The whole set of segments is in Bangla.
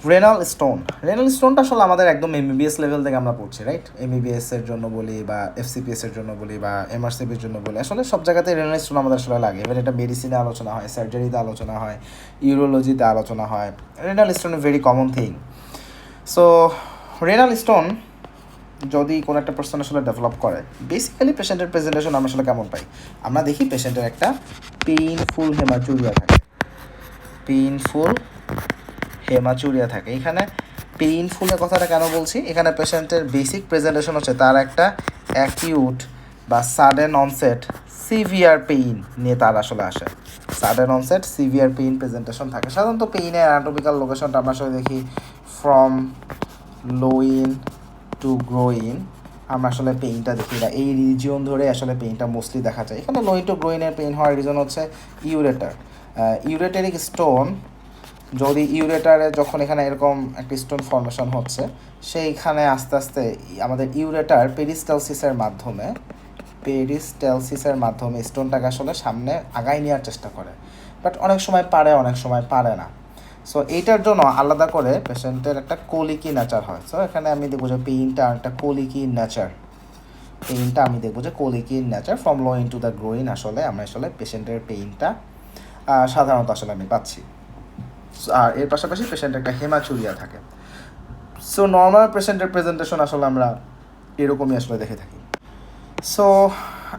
রেনাল স্টোনটা আসলে আমাদের একদম এমবিবিএস লেভেল থেকে আমরা পড়ছি, রাইট? এমবিবিএস এর জন্য বলি বা এফসিপিএস এর জন্য বলি বা এমআরসিপির জন্য বলি, আসলে সব জায়গাতে রেনাল স্টোন আমাদের আসলে লাগে। এবার এটা মেডিসিনে আলোচনা হয়, সার্জারিতে আলোচনা হয়, ইউরোলজিতে আলোচনা হয়। Renal stone a very common thing. So renal stone যদি কোনো একটা পার্সন আসলে ডেভেলপ করে, বেসিক্যালি পেশেন্টের প্রেজেন্টেশন আমরা আসলে কেমন পাই? আমরা দেখি পেশেন্টের একটা পেইনফুল হেমাচুরিয়া থাকে, থাকে। এখানে পেইনফুলের কথাটা কেন বলছি? এখানে পেশেন্টের বেসিক প্রেজেন্টেশন হচ্ছে তার একটা অ্যাকিউট বা সাডেন অনসেট সিভিয়ার পেইন নিয়ে তার আসলে আসে। Sudden onset severe pain presentation থাকে। সাধারণত পেইনের অ্যানাটমিক্যাল লোকেশনটা আমরা আসলে দেখি ফ্রম লোইন টু গ্রোইন। আমরা আসলে পেইনটা দেখি না, এই রিজিয়ন ধরে আসলে পেইনটা মোস্টলি দেখা যায়। এখানে লোইন টু গ্রোইনের পেইন হওয়ার রিজন হচ্ছে ইউরেটারিক স্টোন। যদি ইউরেটারে যখন এখানে এরকম একটা স্টোন ফর্মেশন হচ্ছে, সেইখানে আস্তে আস্তে আমাদের ইউরেটার পেরিস্টালসিসের মাধ্যমে স্টোনটাকে আসলে সামনে আগায় নেওয়ার চেষ্টা করে, বাট অনেক সময় পারে, অনেক সময় পারে না। সো এইটার জন্য আলাদা করে পেশেন্টের একটা কোলিকি নেচার হয়। সো এখানে আমি দেখবো যে পেইনটা একটা colicky nature, from loin to the groin. আমরা পেশেন্টের পেইনটা সাধারণত আসলে আমি পাচ্ছি। আর এর পাশাপাশি পেশেন্টের একটা হেমাচুরিয়া থাকে। সো নর্মাল পেশেন্টের প্রেজেন্টেশন আসলে আমরা এরকমই আসলে দেখে থাকি। সো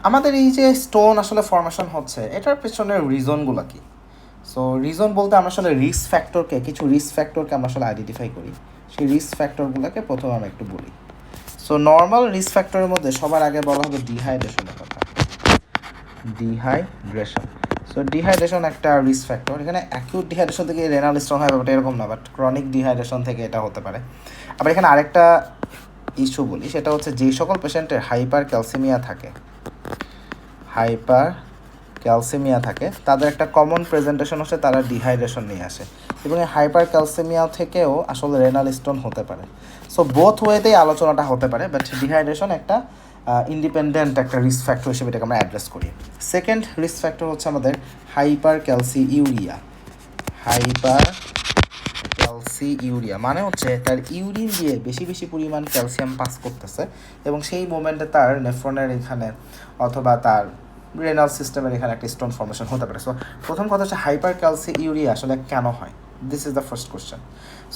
আমাদের এই যে স্টোন আসলে ফর্মেশন হচ্ছে, এটার পেছনের রিজনগুলো কি? সো রিজন বলতে আমরা আসলে কিছু রিস্ক ফ্যাক্টরকে আমরা আসলে আইডেন্টিফাই করি। সেই রিস্ক ফ্যাক্টরগুলোকে প্রথমে আমরা একটু বলি। সো নর্মাল রিস্ক ফ্যাক্টরের মধ্যে সবার আগে বলা হবে ডিহাইড্রেশনের কথা। সো ডিহাইড্রেশন একটা রিস্ক ফ্যাক্টর। এখানে অ্যাকিউট ডিহাইড্রেশন থেকে রেনাল স্টোন হয় ব্যাপারটা এরকম না, বাট ক্রনিক ডিহাইড্রেশন থেকে এটা হতে পারে। আবার এখানে আরেকটা ইস্যু বলি, সেটা হচ্ছে যেই সকল পেশেন্টের হাইপার ক্যালসেমিয়া থাকে তাদের একটা কমন প্রেজেন্টেশন হচ্ছে তারা ডিহাইড্রেশন নিয়ে আসে, এবং এই হাইপার ক্যালসেমিয়া থেকেও আসলে রেনাল স্টোন হতে পারে। সো বোথ ওয়েতেই আলোচনাটা হতে পারে, বাট ডিহাইড্রেশন একটা ইন্ডিপেন্ডেন্ট একটা রিস্ক ফ্যাক্টর হিসেবে এটাকে আমরা অ্যাড্রেস করি। সেকেন্ড রিস্ক ফ্যাক্টর হচ্ছে আমাদের হাইপার ক্যালসিউরিয়া। মানে হচ্ছে তার ইউরিন দিয়ে বেশি বেশি পরিমাণ ক্যালসিয়াম পাস করতেছে, এবং সেই মোমেন্টে তার নেফ্রনের এখানে অথবা তার রেনাল সিস্টেমের এখানে একটা স্টোন ফর্মেশন হতে পারে। সো প্রথম কথা হচ্ছে হাইপার ক্যালসিউরিয়া আসলে কেন হয়? This is the first question.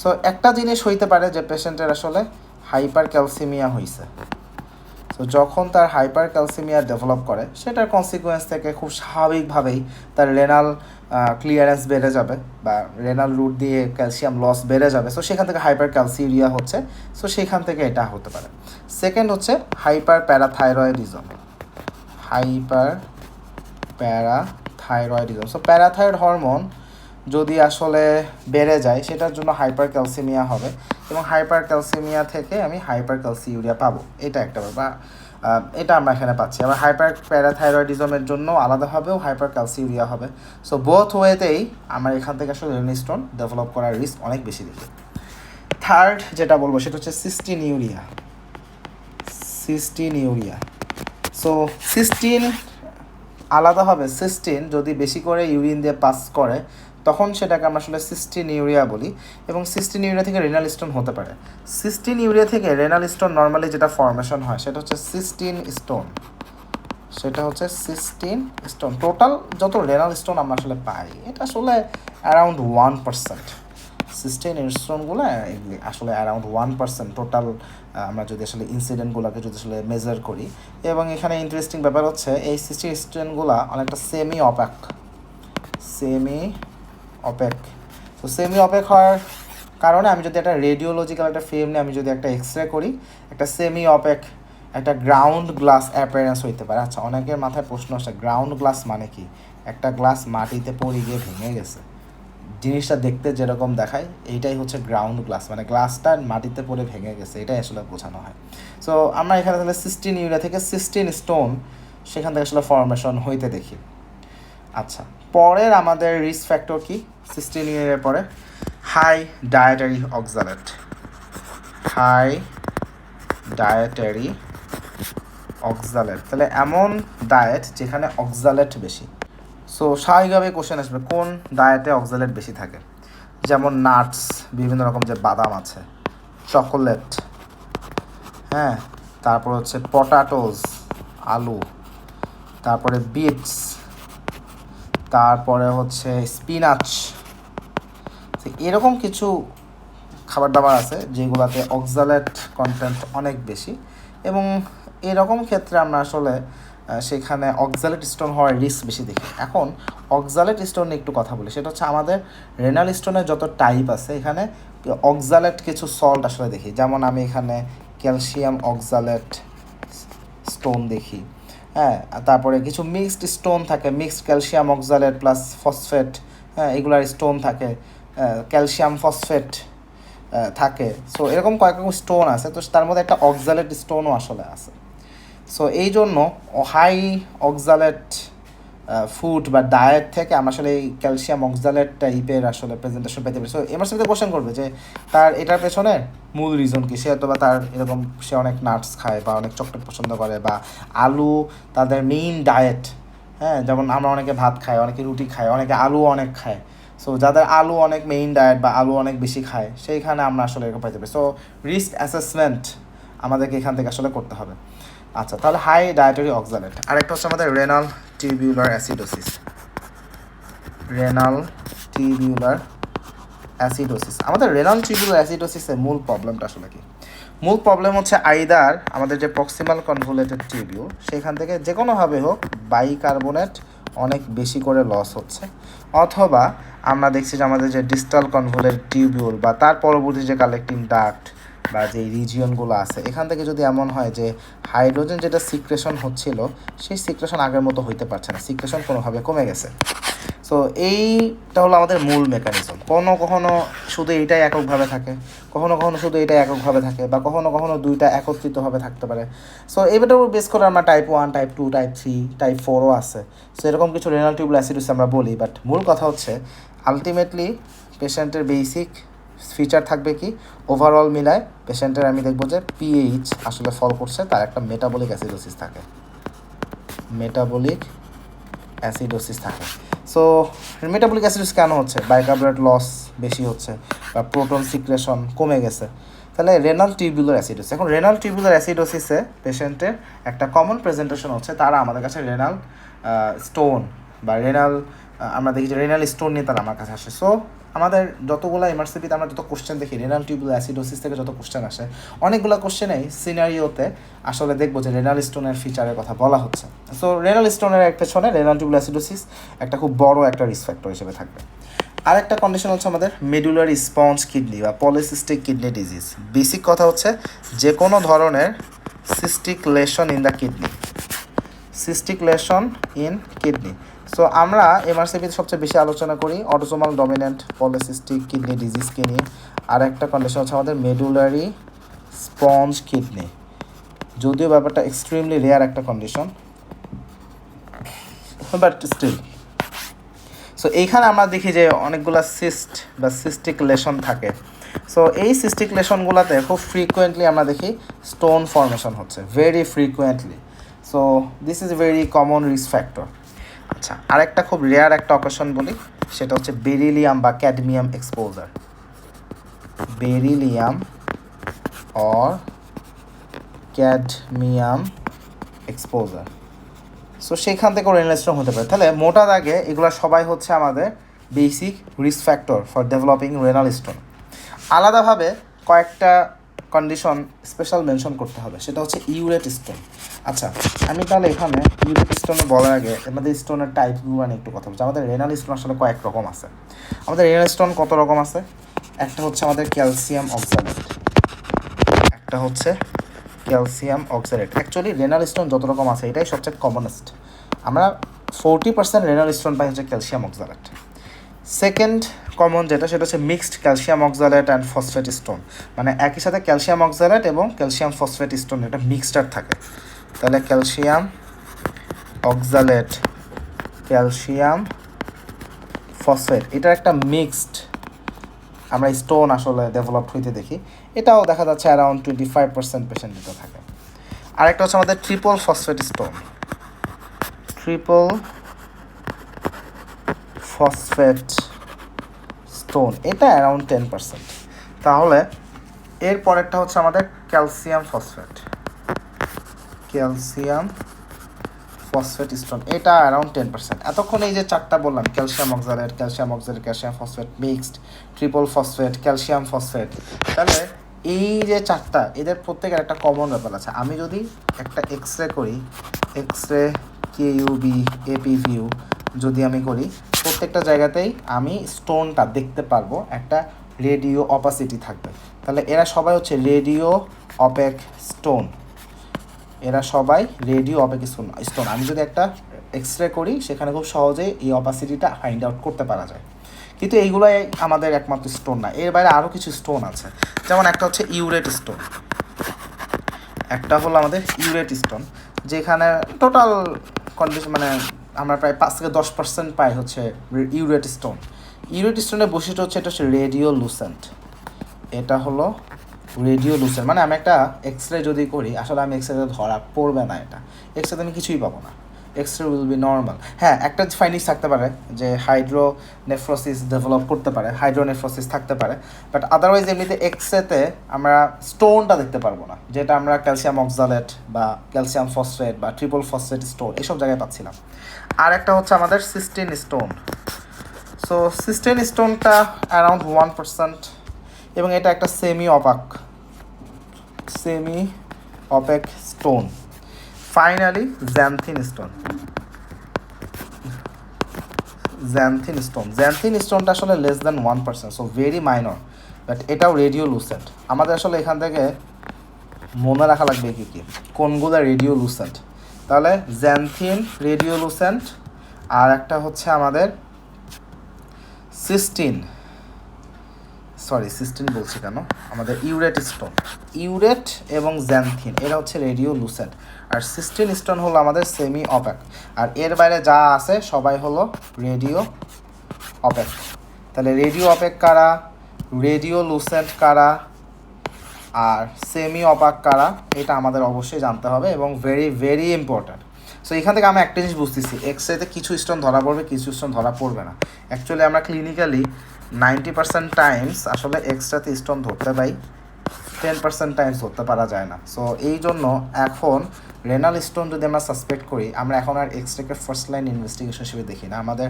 So একটা জিনিস হইতে পারে যে পেশেন্টের আসলে হাইপার ক্যালসিমিয়া হয়েছে। তো যখন তার হাইপার ক্যালসিমিয়া ডেভেলপ করে, সেটার কনসিকুয়েন্স থেকে খুব স্বাভাবিকভাবেই তার রেনাল ক্লিয়ারেন্স বেড়ে যাবে বা রেনাল রুট দিয়ে ক্যালসিয়াম লস বেড়ে যাবে। সো সেখান থেকে হাইপার ক্যালসিউরিয়া হচ্ছে। সো সেখান থেকে এটা হতে পারে। সেকেন্ড হচ্ছে hyper parathyroidism. So parathyroid hormone যদি আসলে বেড়ে যায়, সেটার জন্য হাইপার ক্যালসিমিয়া হবে, এবং হাইপার ক্যালসিমিয়া থেকে আমি হাইপার ক্যালসিউরিয়া পাবো। এটা একটা বা এটা আমরা এখানে পাচ্ছি। আবার হাইপার প্যারাথাইরয়েডিজমের জন্য আলাদাভাবেও হাইপার ক্যালসিউরিয়া হবে। সো বোথ ওয়েতেই আমার এখান থেকে আসলে রেনাল স্টোন ডেভেলপ করার রিস্ক অনেক বেশি দেখি। থার্ড যেটা বলবো সেটা হচ্ছে সিস্টিনিউরিয়া। সো সিস্টিন আলাদাভাবে, সিস্টিন যদি বেশি করে ইউরিন দিয়ে পাস করে, তখন সেটাকে আমরা আসলে সিস্টিনিউরিয়া বলি, এবং সিস্টিনিউরিয়া থেকে রেনাল স্টোন হতে পারে। সিস্টিনিউরিয়া থেকে রেনাল স্টোন নর্মালি যেটা ফর্মেশন হয় সেটা হচ্ছে সিস্টিন স্টোন। টোটাল যত রেনাল স্টোন আমরা আসলে পাই, এটা আসলে অ্যারাউন্ড 1%। সিস্টেইন স্টোনগুলো আসলে অ্যারাউন্ড 1% টোটাল, আমরা যদি আসলে ইনসিডেন্টগুলোকে যদি আসলে মেজার করি। এবং এখানে ইন্টারেস্টিং ব্যাপার হচ্ছে এই সিস্টেইন স্টোনগুলো অনেকটা সেমি অপেক হওয়ার কারণে আমি যদি একটা রেডিওলজিক্যাল একটা ফিল্ম নিয়ে আমি যদি একটা এক্সরে করি, একটা সেমি অপেক একটা গ্রাউন্ড গ্লাস অ্যাপিয়ারেন্স হইতে পারে। আচ্ছা, অনেকের মাথায় প্রশ্ন আসে গ্রাউন্ড গ্লাস মানে কি? একটা গ্লাস মাটিতে পড়ে গিয়ে ভেঙে গেছে, জিনিসটা দেখতে যেরকম দেখায়, এইটাই হচ্ছে গ্রাউন্ড গ্লাস, মানে গ্লাসটা মাটিতে পড়ে ভেঙে গেছে, এটাই আসলে বোঝানো হয়। সো আমরা এখানে তাহলে সিস্টিনিউরিয়া থেকে সিস্টিন স্টোন সেখান থেকে আসলে ফর্মেশন হইতে দেখি। আচ্ছা, পরের আমাদের রিস্ক ফ্যাক্টর কি সিস্টিনিউরিয়ার পরে? High dietary oxalate. তাহলে এমন ডায়েট যেখানে অক্সালেট বেশি। সো স্বাভাবিকভাবে কোশ্চেন আসবে কোন ডায়েটে অক্সালেট বেশি থাকে। যেমন নাটস, বিভিন্ন রকম যে বাদাম আছে, চকোলেট, হ্যাঁ, তারপর হচ্ছে পটাটোস, আলু, তারপরে বিটস, তারপরে হচ্ছে স্পিনাচ, এরকম কিছু খাবার দাবার আছে যেগুলোতে অক্সালেট কন্টেন্ট অনেক বেশি, এবং এরকম ক্ষেত্রে আমরা আসলে সেখানে অক্সালেট স্টোন হওয়ার রিস্ক বেশি দেখি। এখন অক্সালেট স্টোন নিয়ে একটু কথা বলি, সেটা হচ্ছে আমাদের রেনাল স্টোনের যত টাইপ আছে এখানে অক্সালেট কিছু সল্ট আসলে দেখি, যেমন আমি এখানে ক্যালসিয়াম অক্সালেট স্টোন দেখি, হ্যাঁ, তারপরে কিছু মিক্সড স্টোন থাকে, mixed calcium oxalate plus phosphate, হ্যাঁ, এগুলার স্টোন থাকে, ক্যালসিয়াম ফসফেট থাকে। সো এরকম কয়েক রকম স্টোন আছে, তো তার মধ্যে একটা অক্সালেট স্টোনও আসলে আছে। সো এই জন্য হাই অক্সালেট ফুড বা ডায়েট থেকে আমরা আসলে এই ক্যালসিয়াম অক্সালেট টাইপের আসলে প্রেজেন্টেশন পেতে পারি। সো এমার সাথে কোশ্চেন করবে যে তার এটার পেছনে মূল রিজন কি, সে হয়তো বা তার এরকম সে অনেক নাটস খায় বা অনেক চকলেট পছন্দ করে, বা আলু তাদের মেইন ডায়েট, হ্যাঁ, যেমন আমরা অনেকে ভাত খাই, অনেকে রুটি খায়, অনেকে আলু অনেক খায়। সো যাদের আলু অনেক মেইন ডায়েট বা আলু অনেক বেশি খায়, সেইখানে আমরা আসলে এরকম পাইতে পারি। সো রিস্ক অ্যাসেসমেন্ট আমাদেরকে এখান থেকে আসলে করতে হবে। আচ্ছা, তাহলে হাই ডায়েটারি অক্সালেট। আরেকটা হচ্ছে আমাদের renal tubular acidosis. Renal tubular acidosis, আমাদের রেনাল টিউবিউলার অ্যাসিডোসিসের মূল প্রবলেমটা আসলে কি? মূল প্রবলেম হচ্ছে আইদার আমাদের যে প্রক্সিমাল কনভোলেটেড টিউবিউল সেখান থেকে যে কোনোভাবে হোক বাইকার্বনেট অনেক বেশি করে লস হচ্ছে, অথবা আমরা দেখছি যে আমাদের যে ডিস্টাল কনভোলেটেড টিউবিউল বা তার পরবর্তী যে কালেক্টিং ডাক্ট বা যে রিজিয়নগুলো আছে এখান থেকে যদি এমন হয় যে হাইড্রোজেন যেটা সিক্রেশন হচ্ছিল সেই সিক্রেশন আগের মতো হইতে পারছে না, সিক্রেশন কোনোভাবে কমে গেছে। সো এইটা হলো আমাদের মূল মেকানিজম। কখনো কখনো শুধু এইটাই এককভাবে থাকে, কখনো কখনো শুধু এইটা এককভাবে থাকে, বা কখনো কখনো দুইটা একত্রিতভাবে থাকতে পারে। সো এটার উপর বেস করে আমরা টাইপ 1, টাইপ 2, টাইপ 3, টাইপ 4ও আছে। সো এরকম কিছু রেনাল টিউবুলার অ্যাসিডোসিস আমরা বলি, বাট মূল কথা হচ্ছে আলটিমেটলি পেশেন্টের বেসিক ফিচার থাকবে কি, ওভারঅল মিলায় পেশেন্টের আমি দেখবো যে পিএইচ আসলে ফল করছে, তার একটা মেটাবলিক অ্যাসিডোসিস থাকে, মেটাবলিক অ্যাসিডোসিস থাকে। সো মেটাবলিক অ্যাসিডোসিস কেন হচ্ছে? বাইকার্বনেট লস বেশি হচ্ছে বা প্রোটন সিক্রেশন কমে গেছে, তাহলে রেনাল টিউবুলার অ্যাসিডোসিস। এখন রেনাল টিউবুলার অ্যাসিডোসিসে পেশেন্টের একটা কমন প্রেজেন্টেশন হচ্ছে তারা আমাদের কাছে রেনাল স্টোন বা রেনাল আমরা দেখি যে রেনাল স্টোন নিয়ে তারা আমার কাছে আসে। সো আমাদের যতগুলো এমআরসিপিতে আমরা যত কোশ্চেন দেখি রেনাল টিউবুলার অ্যাসিডোসিস থেকে যত কোশ্চেন আসে, অনেকগুলো কোশ্চেনেই সিনারিওতে আসলে দেখবো যে রেনাল স্টোনের ফিচারের কথা বলা হচ্ছে। সো রেনাল স্টোনের পেছনে রেনাল টিউবুলার অ্যাসিডোসিস একটা খুব বড় একটা রিস্ক ফ্যাক্টর হিসেবে থাকবে। আরেকটা কন্ডিশন হচ্ছে আমাদের মেডুলারি স্পঞ্জ কিডনি বা পলিসিস্টিক কিডনি ডিজিজ। বেসিক কথা হচ্ছে যে কোনো ধরনের cystic lesion in the kidney, cystic lesion in kidney. So আমরা এমআরসিপিতে সবচেয়ে বেশি আলোচনা করি অটোসোমাল ডমিনেন্ট পলিসিস্টিক কিডনি ডিজিজকে নিয়ে। আর একটা কন্ডিশন হচ্ছে আমাদের মেডুলারি স্পঞ্জ কিডনি, যদিও ব্যাপারটা এক্সট্রিমলি রেয়ার একটা কন্ডিশন, বাট স্টিল। সো এইখানে আমরা দেখি যে অনেকগুলো সিস্ট বা সিস্টিক লেশন থাকে। সো এই সিস্টিক লেশনগুলোতে খুব ফ্রিকুয়েন্টলি আমরা দেখি স্টোন ফর্মেশন হচ্ছে, very frequently. So this is very common risk factor. আচ্ছা, আরেকটা খুব রেয়ার একটা অকেশন বলি, সেটা হচ্ছে বেরিলিয়াম বা cadmium exposure. Beryllium or cadmium exposure, so সেইখান থেকে রেনাল স্টোন হতে পারে। তাহলে মোটা দাগে এগুলো সবাই হচ্ছে আমাদের basic risk factor for developing renal stone. আলাদাভাবে কয়েকটা কন্ডিশন স্পেশাল মেনশন করতে হবে, সেটা হচ্ছে ইউরেট স্টোন। আচ্ছা, আমি তাহলে এখানে ইউরেট স্টোনে বলার আগে আমাদের স্টোনের টাইপগুলো নিয়ে একটু কথা বলছি। আমাদের রেনাল স্টোন আসলে কয়েক রকম আছে। আমাদের রেনাল স্টোন কত রকম আছে? একটা হচ্ছে আমাদের ক্যালসিয়াম অক্সালেট, একটা হচ্ছে calcium oxalate. Actually renal stone যত রকম আছে এটাই সবচেয়ে কমনেস্ট। আমরা 40% রেনাল স্টোন পাই হচ্ছে ক্যালসিয়াম অক্সালেট। সেকেন্ড কমন যেটা, সেটা হচ্ছে mixed calcium oxalate and phosphate stone, মানে একই সাথে ক্যালসিয়াম অক্সালেট এবং ক্যালসিয়াম ফসফেট স্টোন এটা মিক্সচার থাকে। তাহলে ক্যালসিয়াম অক্সালেট, ক্যালসিয়াম ফসফেট, এটা একটা মিক্সড আমরা স্টোন আসলে ডেভেলপ হইতে দেখি। এটাও দেখা যাচ্ছে অ্যারাউন্ড 25% পেশেন্ট এটা থাকে। আরেকটা হচ্ছে আমাদের triple phosphate stone, triple phosphate stone, এটা অ্যারাউন্ড 10%। তাহলে এর পরেরটা হচ্ছে আমাদের calcium phosphate, calcium phosphate stone, এটা অ্যারাউন্ড 10%। এতক্ষণ এই যে চারটা বললাম, calcium oxalate, calcium oxalate, calcium phosphate mixed, triple phosphate, calcium phosphate, তাহলে এই যে চারটা, এদের প্রত্যেকের একটা কমন ব্যাপার আছে। আমি যদি একটা এক্সরে করি, এক্সরে কেইউবি এপিভিউ যদি আমি করি, প্রত্যেকটা জায়গাতেই আমি স্টোনটা দেখতে পারবো, একটা রেডিও অপাসিটি থাকবে। তাহলে এরা সবাই হচ্ছে রেডিও অপেক স্টোন, এরা সবাই রেডিও অপেক স্টোন। আমি যদি একটা এক্সরে করি, সেখানে খুব সহজেই এই অপাসিটিটা ফাইন্ড আউট করতে পারা যায়। কিন্তু এইগুলোই আমাদের একমাত্র স্টোন না, এর বাইরে আরও কিছু স্টোন আছে। যেমন একটা হচ্ছে ইউরেট স্টোন, একটা হলো আমাদের ইউরেট স্টোন, যেখানে টোটাল কন্ডিশন মানে আমরা প্রায় 5 থেকে 10% পাই হচ্ছে ইউরেট স্টোন। ইউরেট স্টোনের বৈশিষ্ট্য হচ্ছে এটা হচ্ছে রেডিও লুসেন্ট, এটা হলো রেডিও লুসেন্ট। মানে আমি একটা এক্সরে যদি করি, আসলে আমি এক্সরে ধরা পড়বে না, এটা এক্সরেতে আমি কিছুই পাবো না, এক্সরে উইল বি নর্মাল। হ্যাঁ, একটা ফাইন্ডিংস থাকতে পারে যে হাইড্রোনেফ্রোসিস ডেভেলপ করতে পারে, হাইড্রোনেফ্রোসিস থাকতে পারে, বাট আদারওয়াইজ এমনিতে এক্সরেতে আমরা স্টোনটা দেখতে পারবো না, যেটা আমরা ক্যালসিয়াম অক্সালেট বা ক্যালসিয়াম ফসফেট বা ট্রিপল ফসফেট স্টোন এসব জায়গায় পাচ্ছিলাম। আর একটা হচ্ছে আমাদের সিস্টিন স্টোন। সো সিস্টিন স্টোনটা অ্যারাউন্ড 1%, এবং এটা একটা semi opaque stone. Finally xanthine স্টোনটা আসলে less than 1%, so very minor, but এটাও রেডিও লুসেন্ট। আমাদের আসলে এখান থেকে মনে রাখা লাগবে কী কী, কোনগুলো রেডিও লুসেন্ট। তাহলে জ্যান্থিন রেডিও লুসেন্ট, আর একটা হচ্ছে আমাদের সিস্টিন বলছি কেন, আমাদের ইউরেট স্টোন, ইউরেট এবং জ্যান্থিন এরা হচ্ছে রেডিও লুসেন্ট, আর সিস্টিন স্টোন হলো আমাদের সেমি অপেক, আর এর বাইরে যা আছে সবাই হলো রেডিও অপেক। তাহলে রেডিও অপেক কারা, রেডিও লুসেন্ট কারা, আর সেমি অপাক কারা, এটা আমাদের অবশ্যই জানতে হবে এবং ভেরি ভেরি ইম্পর্ট্যান্ট। সো এখান থেকে আমি একটা জিনিস বুঝতেছি, এক্সরেতে কিছু স্টোন ধরা পড়বে, কিছু স্টোন ধরা পড়বে না। অ্যাকচুয়ালি আমরা ক্লিনিক্যালি 90% টাইমস আসলে এক্সট্রাতে স্টোন ধরতে পাই, 10% টাইমস ধরতে পারা যায় না। সো এই জন্য এখন রেনাল স্টোন যদি আমরা সাসপেক্ট করি, আমরা এখন আর এক্সরেকে ফার্স্ট লাইন ইনভেস্টিগেশন হিসেবে দেখি না, আমাদের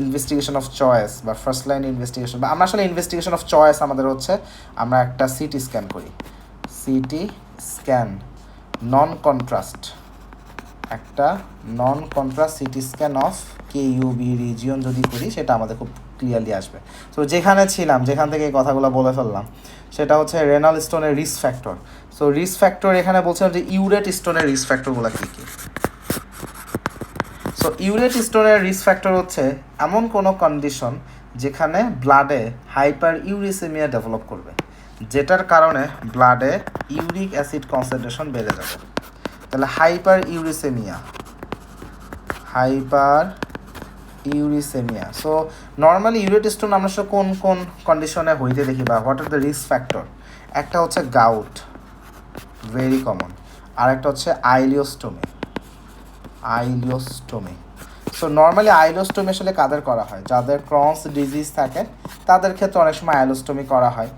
ইনভেস্টিগেশন অফ চয়েস বা ফার্স্ট লাইন ইনভেস্টিগেশন, বা আমরা আসলে ইনভেস্টিগেশন অফ চয়েস আমাদের হচ্ছে আমরা একটা সিটি স্ক্যান করি, সিটি স্ক্যান নন কন্ট্রাস্ট, একটা non contrast CT scan of KUB region যদি করি, সেটা আমাদের খুব ক্লিয়ারলি আসবে। সো যেখানে ছিলাম, যেখান থেকে এই কথাগুলো বলে ফেললাম, সেটা হচ্ছে রেনাল স্টোনের risk factor. So risk factor এখানে বলছিলাম যে ইউরেট স্টোনের রিস্ক ফ্যাক্টরগুলো কী কী। সো ইউরেট স্টোনের রিস্ক ফ্যাক্টর হচ্ছে এমন কোনো কন্ডিশন যেখানে ব্লাডে হাইপার ইউরিসেমিয়া ডেভেলপ করবে, যেটার কারণে ব্লাডে ইউরিক অ্যাসিড কনসেন্ট্রেশন বেড়ে যাবে। তাহলে hyperuricemia. So normally urate stone আমরা আসলে কোন কোন কন্ডিশনে হইতে দেখি বা what are the risk factor. একটা হচ্ছে গাউট, ভেরি কমন, আর একটা হচ্ছে আইলিওস্টোমি। সো নর্মালি আইলোস্টোমি আসলে কাদের করা হয়, যাদের ক্রনস ডিজিজ থাকে তাদের ক্ষেত্রে অনেক সময় আইলোস্টোমি করা হয়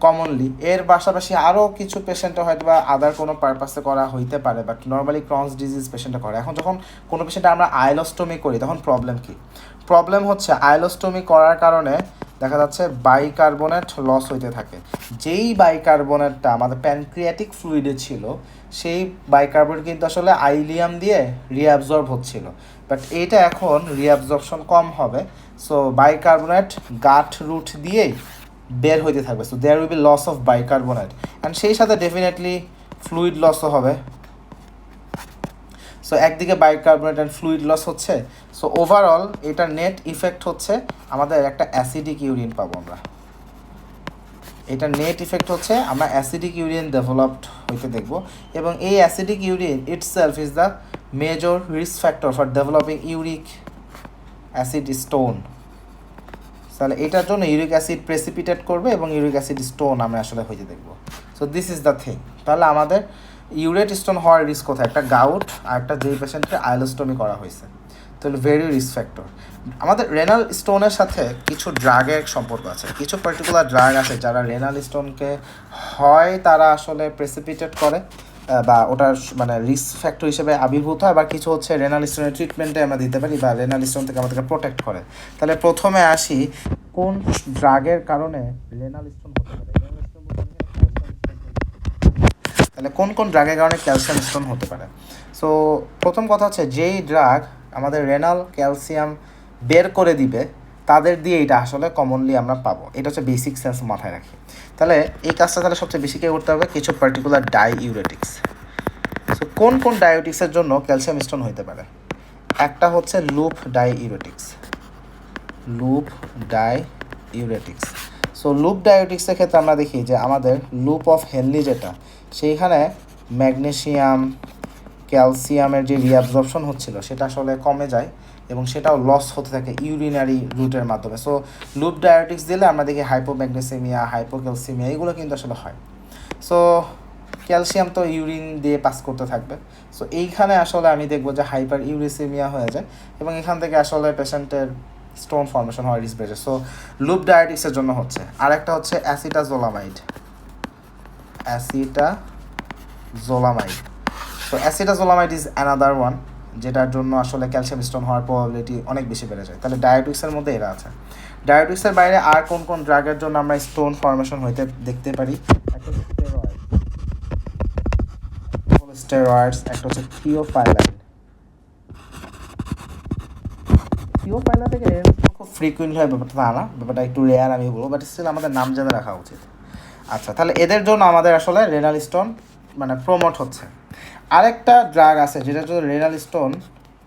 কমনলি। এর পাশাপাশি আরও কিছু পেশেন্টে হয়তো বা আদার কোনো পারপাসে করা হইতে পারে, বাট নর্মালি ক্রনস ডিজিজ পেশেন্টে করে। এখন যখন কোনো পেশেন্টে আমরা আইলোস্টোমি করি, তখন প্রবলেম কী? প্রবলেম হচ্ছে আইলোস্টোমি করার কারণে দেখা যাচ্ছে বাইকার্বনেট লস হইতে থাকে। যেই বাইকার্বনেটটা আমাদের প্যানক্রিয়াটিক ফ্লুইডে ছিল, সেই বাইকার্বনেট কিন্তু আসলে আইলিয়াম দিয়ে রিঅ্যাবজর্ব হচ্ছিল, বাট এইটা এখন রিঅ্যাবজর্পশন কম হবে। সো বাইকার্বনেট গাট রুট দিয়েই বের হইতে থাকবে। So there will be loss of bicarbonate, and সেই সাথে ডেফিনেটলি ফ্লুইড লসও হবে। সো একদিকে বাইকার্বনেট অ্যান্ড ফ্লুইড লস হচ্ছে। সো ওভারঅল এটার নেট ইফেক্ট হচ্ছে আমাদের একটা অ্যাসিডিক ইউরিন পাবো আমরা। এটা নেট ইফেক্ট হচ্ছে আমরা অ্যাসিডিক ইউরিন ডেভেলপড হইতে দেখব, এবং এই acidic urine itself is the major risk factor for developing uric acid stone. তাহলে এটার জন্য ইউরিক অ্যাসিড প্রেসিপিটেট করবে এবং ইউরিক অ্যাসিড স্টোন আমরা আসলে হইতে দেখব। So this is the thing. তাহলে আমাদের ইউরেট স্টোন হওয়ার রিস্ক কোথায়? একটা গাউট আর একটা যেই পেশেন্টকে আইলোস্টোমি করা হয়েছে, তাহলে ভেরি রিস্ক ফ্যাক্টর। আমাদের রেনাল স্টোনের সাথে কিছু ড্রাগের সম্পর্ক আছে, কিছু পার্টিকুলার ড্রাগ আছে যারা রেনাল স্টোনকে হয় তারা আসলে প্রেসিপিটেট করে বা ওটার মানে রিস্ক ফ্যাক্টর হিসেবে আবির্ভূত হয়, বা কিছু হচ্ছে রেনাল স্টোনের ট্রিটমেন্টে আমরা দিতে পারি বা রেনাল স্টোন থেকে আমাদেরকে প্রোটেক্ট করে। তাহলে প্রথমে আসি কোন ড্রাগের কারণে রেনাল স্টোন হতে পারে। তাহলে কোন কোন ড্রাগের কারণে ক্যালসিয়াম স্টোন হতে পারে। সো প্রথম কথা হচ্ছে যেই ড্রাগ আমাদের রেনাল ক্যালসিয়াম বের করে দিবে তাদের দিয়ে এটা আসলে কমনলি আমরা পাবো, এটা হচ্ছে বেসিক সেন্স মাথায় রাখি। তাহলে এই কাজটা তাহলে সবচেয়ে বেশি কে করতে হবে, কিছু পার্টিকুলার ডাইইউরেটিক্স। সো কোন কোন ডাইউরেটিক্সের জন্য ক্যালসিয়াম স্টোন হতে পারে, একটা হচ্ছে লুপ ডাইইউরেটিক্স, লুপ ডাইইউরেটিক্স। সো লুপ ডাইইউরেটিক্সের ক্ষেত্রে আমরা দেখি যে আমাদের লুপ অফ হেনলি যেটা, সেইখানে ম্যাগনেসিয়াম ক্যালসিয়ামের যে রিঅ্যাবজর্পশন হচ্ছিল সেটা আসলে কমে যায় এবং সেটাও লস হতে থাকে ইউরিনারি রুটের মাধ্যমে। সো লুপ ডায়োটিক্স দিলে আমরা দেখি হাইপোম্যাগনেসিমিয়া হাইপোক্যালসিমিয়া এগুলো কিন্তু আসলে হয়। সো ক্যালসিয়াম তো ইউরিন দিয়ে পাস করতে থাকবে, সো এইখানে আসলে আমি দেখবো যে হাইপার ইউরিসেমিয়া হয়ে যায় এবং এখান থেকে আসলে পেশেন্টের স্টোন ফর্মেশন হওয়ার রিস্ক বেড়ে যায়। সো লুপ ডায়োটিক্সের জন্য হচ্ছে। আর একটা হচ্ছে অ্যাসিটাজোলামাইড, অ্যাসিটাজোলামাইড। তো অ্যাসিটাজোলামাইড ইজ অ্যানাদার ওয়ান, যেটার জন্য আসলে ক্যালসিয়াম স্টোন হওয়ার প্রবাবিলিটি অনেক বেশি বেড়ে যায়। তাহলে ডায়াবেটিক্সের মধ্যে এরা আছে। ডায়াবেটিক্সের বাইরে আর কোন কোন ড্রাগের জন্য আমরা স্টোন ফর্মেশন হইতে দেখতে পারি, একটা হচ্ছে স্টেরয়েডস, একটা হচ্ছে থিওফাইলাইন। থিওফাইলা থেকে খুব ফ্রিকুয়েন্ট হয় ব্যাপারটা তা না, ব্যাপারটা একটু রেয়ার আমি বলবো, বাট স্টিল আমাদের নাম জেনে রাখা উচিত। আচ্ছা, তাহলে এদের জন্য আমাদের আসলে রেনাল স্টোন মানে প্রমোট হচ্ছে। আরেকটা ড্রাগ আছে যেটা যদি রেনাল স্টোন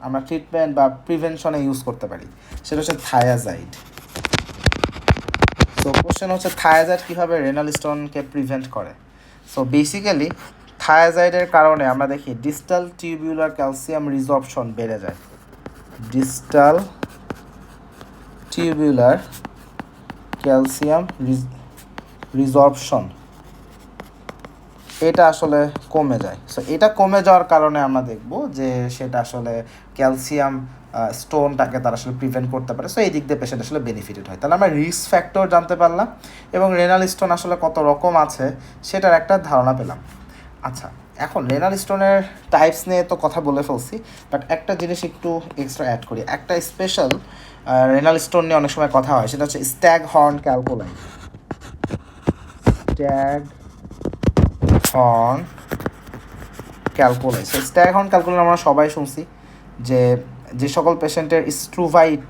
আমরা ট্রিটমেন্ট বা প্রিভেনশনে ইউজ করতে পারি, সেটা হচ্ছে থায়াজাইড। সো কোশ্চেন হচ্ছে থায়াজাইড কীভাবে রেনাল স্টোনকে প্রিভেন্ট করে। সো বেসিক্যালি থায়াজাইডের কারণে আমরা দেখি ডিস্টাল টিউবুলার ক্যালসিয়াম রিজর্পশন বেড়ে যায়, ডিস্টাল টিউবুলার ক্যালসিয়াম রিজর্পশন এটা আসলে কমে যায়। সো এটা কমে যাওয়ার কারণে আমরা দেখব যে সেটা আসলে ক্যালসিয়াম স্টোনটাকে তারা আসলে প্রিভেন্ট করতে পারে। সো এই দিক দিয়ে পেশেন্ট আসলে বেনিফিটেড হয়। তাহলে আমরা রিস্ক ফ্যাক্টর জানতে পারলাম এবং রেনাল স্টোন আসলে কত রকম আছে সেটার একটা ধারণা পেলাম। আচ্ছা, এখন রেনাল স্টোনের টাইপস নিয়ে তো কথা বলে ফেলছি, বাট একটা জিনিস একটু এক্সট্রা অ্যাড করি। একটা স্পেশাল রেনাল স্টোন নিয়ে অনেক সময় কথা হয়, সেটা হচ্ছে stag horn calculi. Stag horn calculi. So stag horn calculi আমরা সবাই শুনছি যে সকল পেশেন্টের স্ট্রুভাইট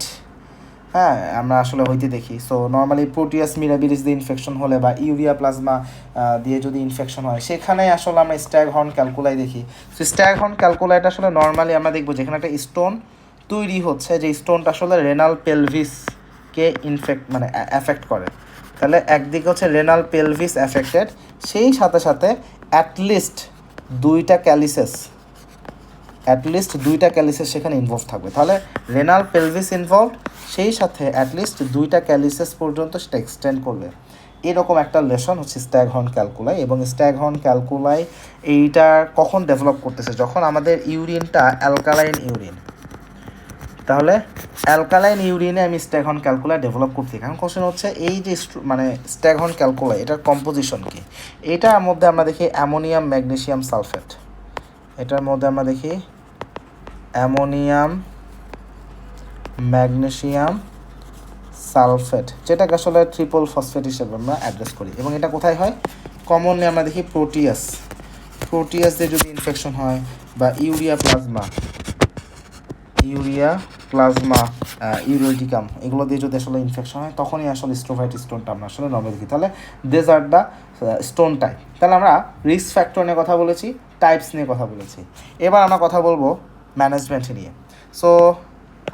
হ্যাঁ আমরা আসলে হইতে দেখি। সো নর্মালি প্রোটিয়াস মিরাবিলিস দিয়ে ইনফেকশন হলে বা ইউরিয়া প্লাজমা দিয়ে যদি ইনফেকশন হয় সেখানে আসলে আমরা স্ট্যাগ হর্ন ক্যালকুলাই দেখি। সো স্ট্যাগ হর্ন ক্যালকুলাইটা আসলে নর্মালি আমরা দেখবো যেখানে একটা স্টোন তৈরি হচ্ছে, যে স্টোনটা আসলে রেনাল পেলভিসকে মানে অ্যাফেক্ট করে। তাহলে একদিকে হচ্ছে রেনাল পেলভিস অ্যাফেক্টেড, সেই সাথে সাথে অ্যাটলিস্ট দুইটা ক্যালিসেস সেখানে ইনভলভ থাকবে। তাহলে রেনাল পেলভিস ইনভলভ, সেই সাথে অ্যাটলিস্ট দুইটা ক্যালিসেস পর্যন্ত সেটা এক্সটেন্ড করবে। এরকম একটা লেশন হচ্ছে স্ট্যাগ হর্ন ক্যালকুলাই। এবং স্ট্যাগ হর্ন ক্যালকুলাই এইটা কখন ডেভেলপ করতেছে, যখন আমাদের ইউরিনটা অ্যালকালাইন ইউরিন। তাহলে অ্যালকালাইন ইউরিনে আমি স্ট্যাগ হর্ন ক্যালকুলাই ডেভেলপ করছি। এখন কোশ্চেন হচ্ছে এই যে মানে স্ট্যাগ হর্ন ক্যালকুলাই এটার কম্পোজিশন কি। এটার মধ্যে আমরা দেখি অ্যামোনিয়াম ম্যাগনেসিয়াম সালফেট, এটার মধ্যে আমরা দেখি অ্যামোনিয়াম ম্যাগনেসিয়াম সালফেট, যেটাকে আসলে ট্রিপল ফসফেট হিসেবে আমরা অ্যাড্রেস করি। এবং এটা কোথায় হয়, কমনলি আমরা দেখি প্রোটিয়াস দিয়ে যদি ইনফেকশন হয়, বা ইউরিয়া প্লাজমা ইউরোটিকাম এগুলো দিয়ে যদি আসলে ইনফেকশন হয়, তখনই আসলে স্ট্রোভাইট স্টোনটা আমরা আসলে নর্মালি দেখি। তাহলে these are the stone type. তাহলে আমরা রিস্ক ফ্যাক্টর নিয়ে কথা বলেছি, টাইপস নিয়ে কথা বলেছি, এবার আমরা কথা বলবো ম্যানেজমেন্ট নিয়ে। সো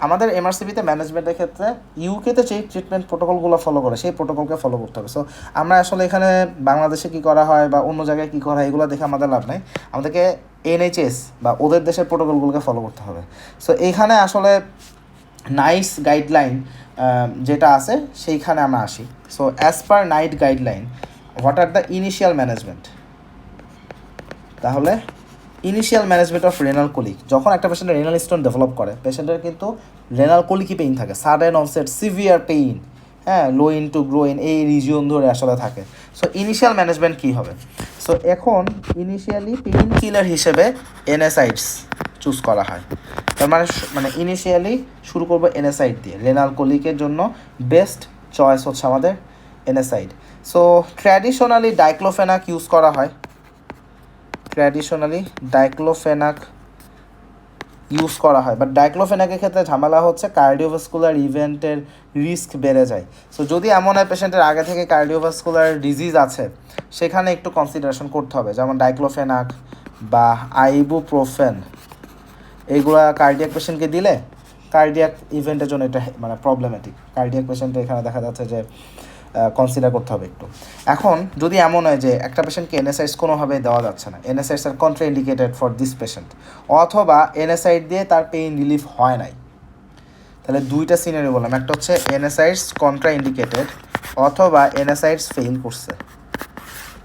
আমাদের এমআরসিপিতে ম্যানেজমেন্টের ক্ষেত্রে ইউকেতে যেই ট্রিটমেন্ট প্রোটোকলগুলো ফলো করে সেই প্রোটোকলকে ফলো করতে হবে। সো আমরা আসলে এখানে বাংলাদেশে কী করা হয় বা অন্য জায়গায় কী করা হয় এগুলো দেখে আমাদের লাভ নাই, আমাদেরকে এনএইচএস বা ওদের দেশের প্রোটোকলগুলোকে ফলো করতে হবে। সো এইখানে আসলে নাইস গাইডলাইন যেটা আছে সেইখানে আমরা আসি। So as per NICE guideline what are the initial management. তাহলে initial management of renal colic, যখন একটা পেশেন্টের রেনাল স্টোন ডেভেলপ করে পেশেন্টের কিন্তু রেনাল কোলিকি পেইন থাকে, সাডেন অনসেট সিভিয়ার পেইন, হ্যাঁ, লো ইন টু গ্রোইন এই রিজিয়ন ধরে আসলে থাকে। সো ইনিশিয়াল ম্যানেজমেন্ট কী হবে? সো এখন ইনিশিয়ালি পেইন কিলার হিসেবে এনএসআইডস চুজ করা হয়। তার মানে ইনিশিয়ালি শুরু করবো এনএসআইড দিয়ে। রেনাল কোলিকের জন্য বেস্ট চয়েস হচ্ছে আমাদের এনএসআইড। সো ট্র্যাডিশনালি ডাইক্লোফেনাক ইউজ করা হয়, ইউজ করা হয়, বাট ডাইক্লোফেনাকের ক্ষেত্রে ঝামেলা হচ্ছে কার্ডিওভাস্কুলার ইভেন্টের রিস্ক বেড়ে যায়। সো যদি এমন হয় পেশেন্টের আগে থেকে কার্ডিওভাস্কুলার ডিজিজ আছে, সেখানে একটু কনসিডারেশন করতে হবে, যেমন ডাইক্লোফেনাক বা আইবুপ্রোফেন, এইগুলা কার্ডিয়াক পেশেন্টকে দিলে কার্ডিয়াক ইভেন্টের জন্য এটা মানে প্রবলেমেটিক। কার্ডিয়াক পেশেন্টে এখানে দেখা যাচ্ছে যে কনসিডার করতে হবে একটু। এখন যদি এমন হয় যে একটা পেশেন্টকে এনএসআইডস কোনোভাবে দেওয়া যাচ্ছে না, NSAIDs are contraindicated for this patient, অথবা এনএসআইড দিয়ে তার পেইন রিলিফ হয় নাই, তাহলে দুইটা সিনারি বললাম, একটা হচ্ছে এনএসআইডস কন্ট্রা ইন্ডিকেটেড অথবা এনএসআইডস ফেল করছে,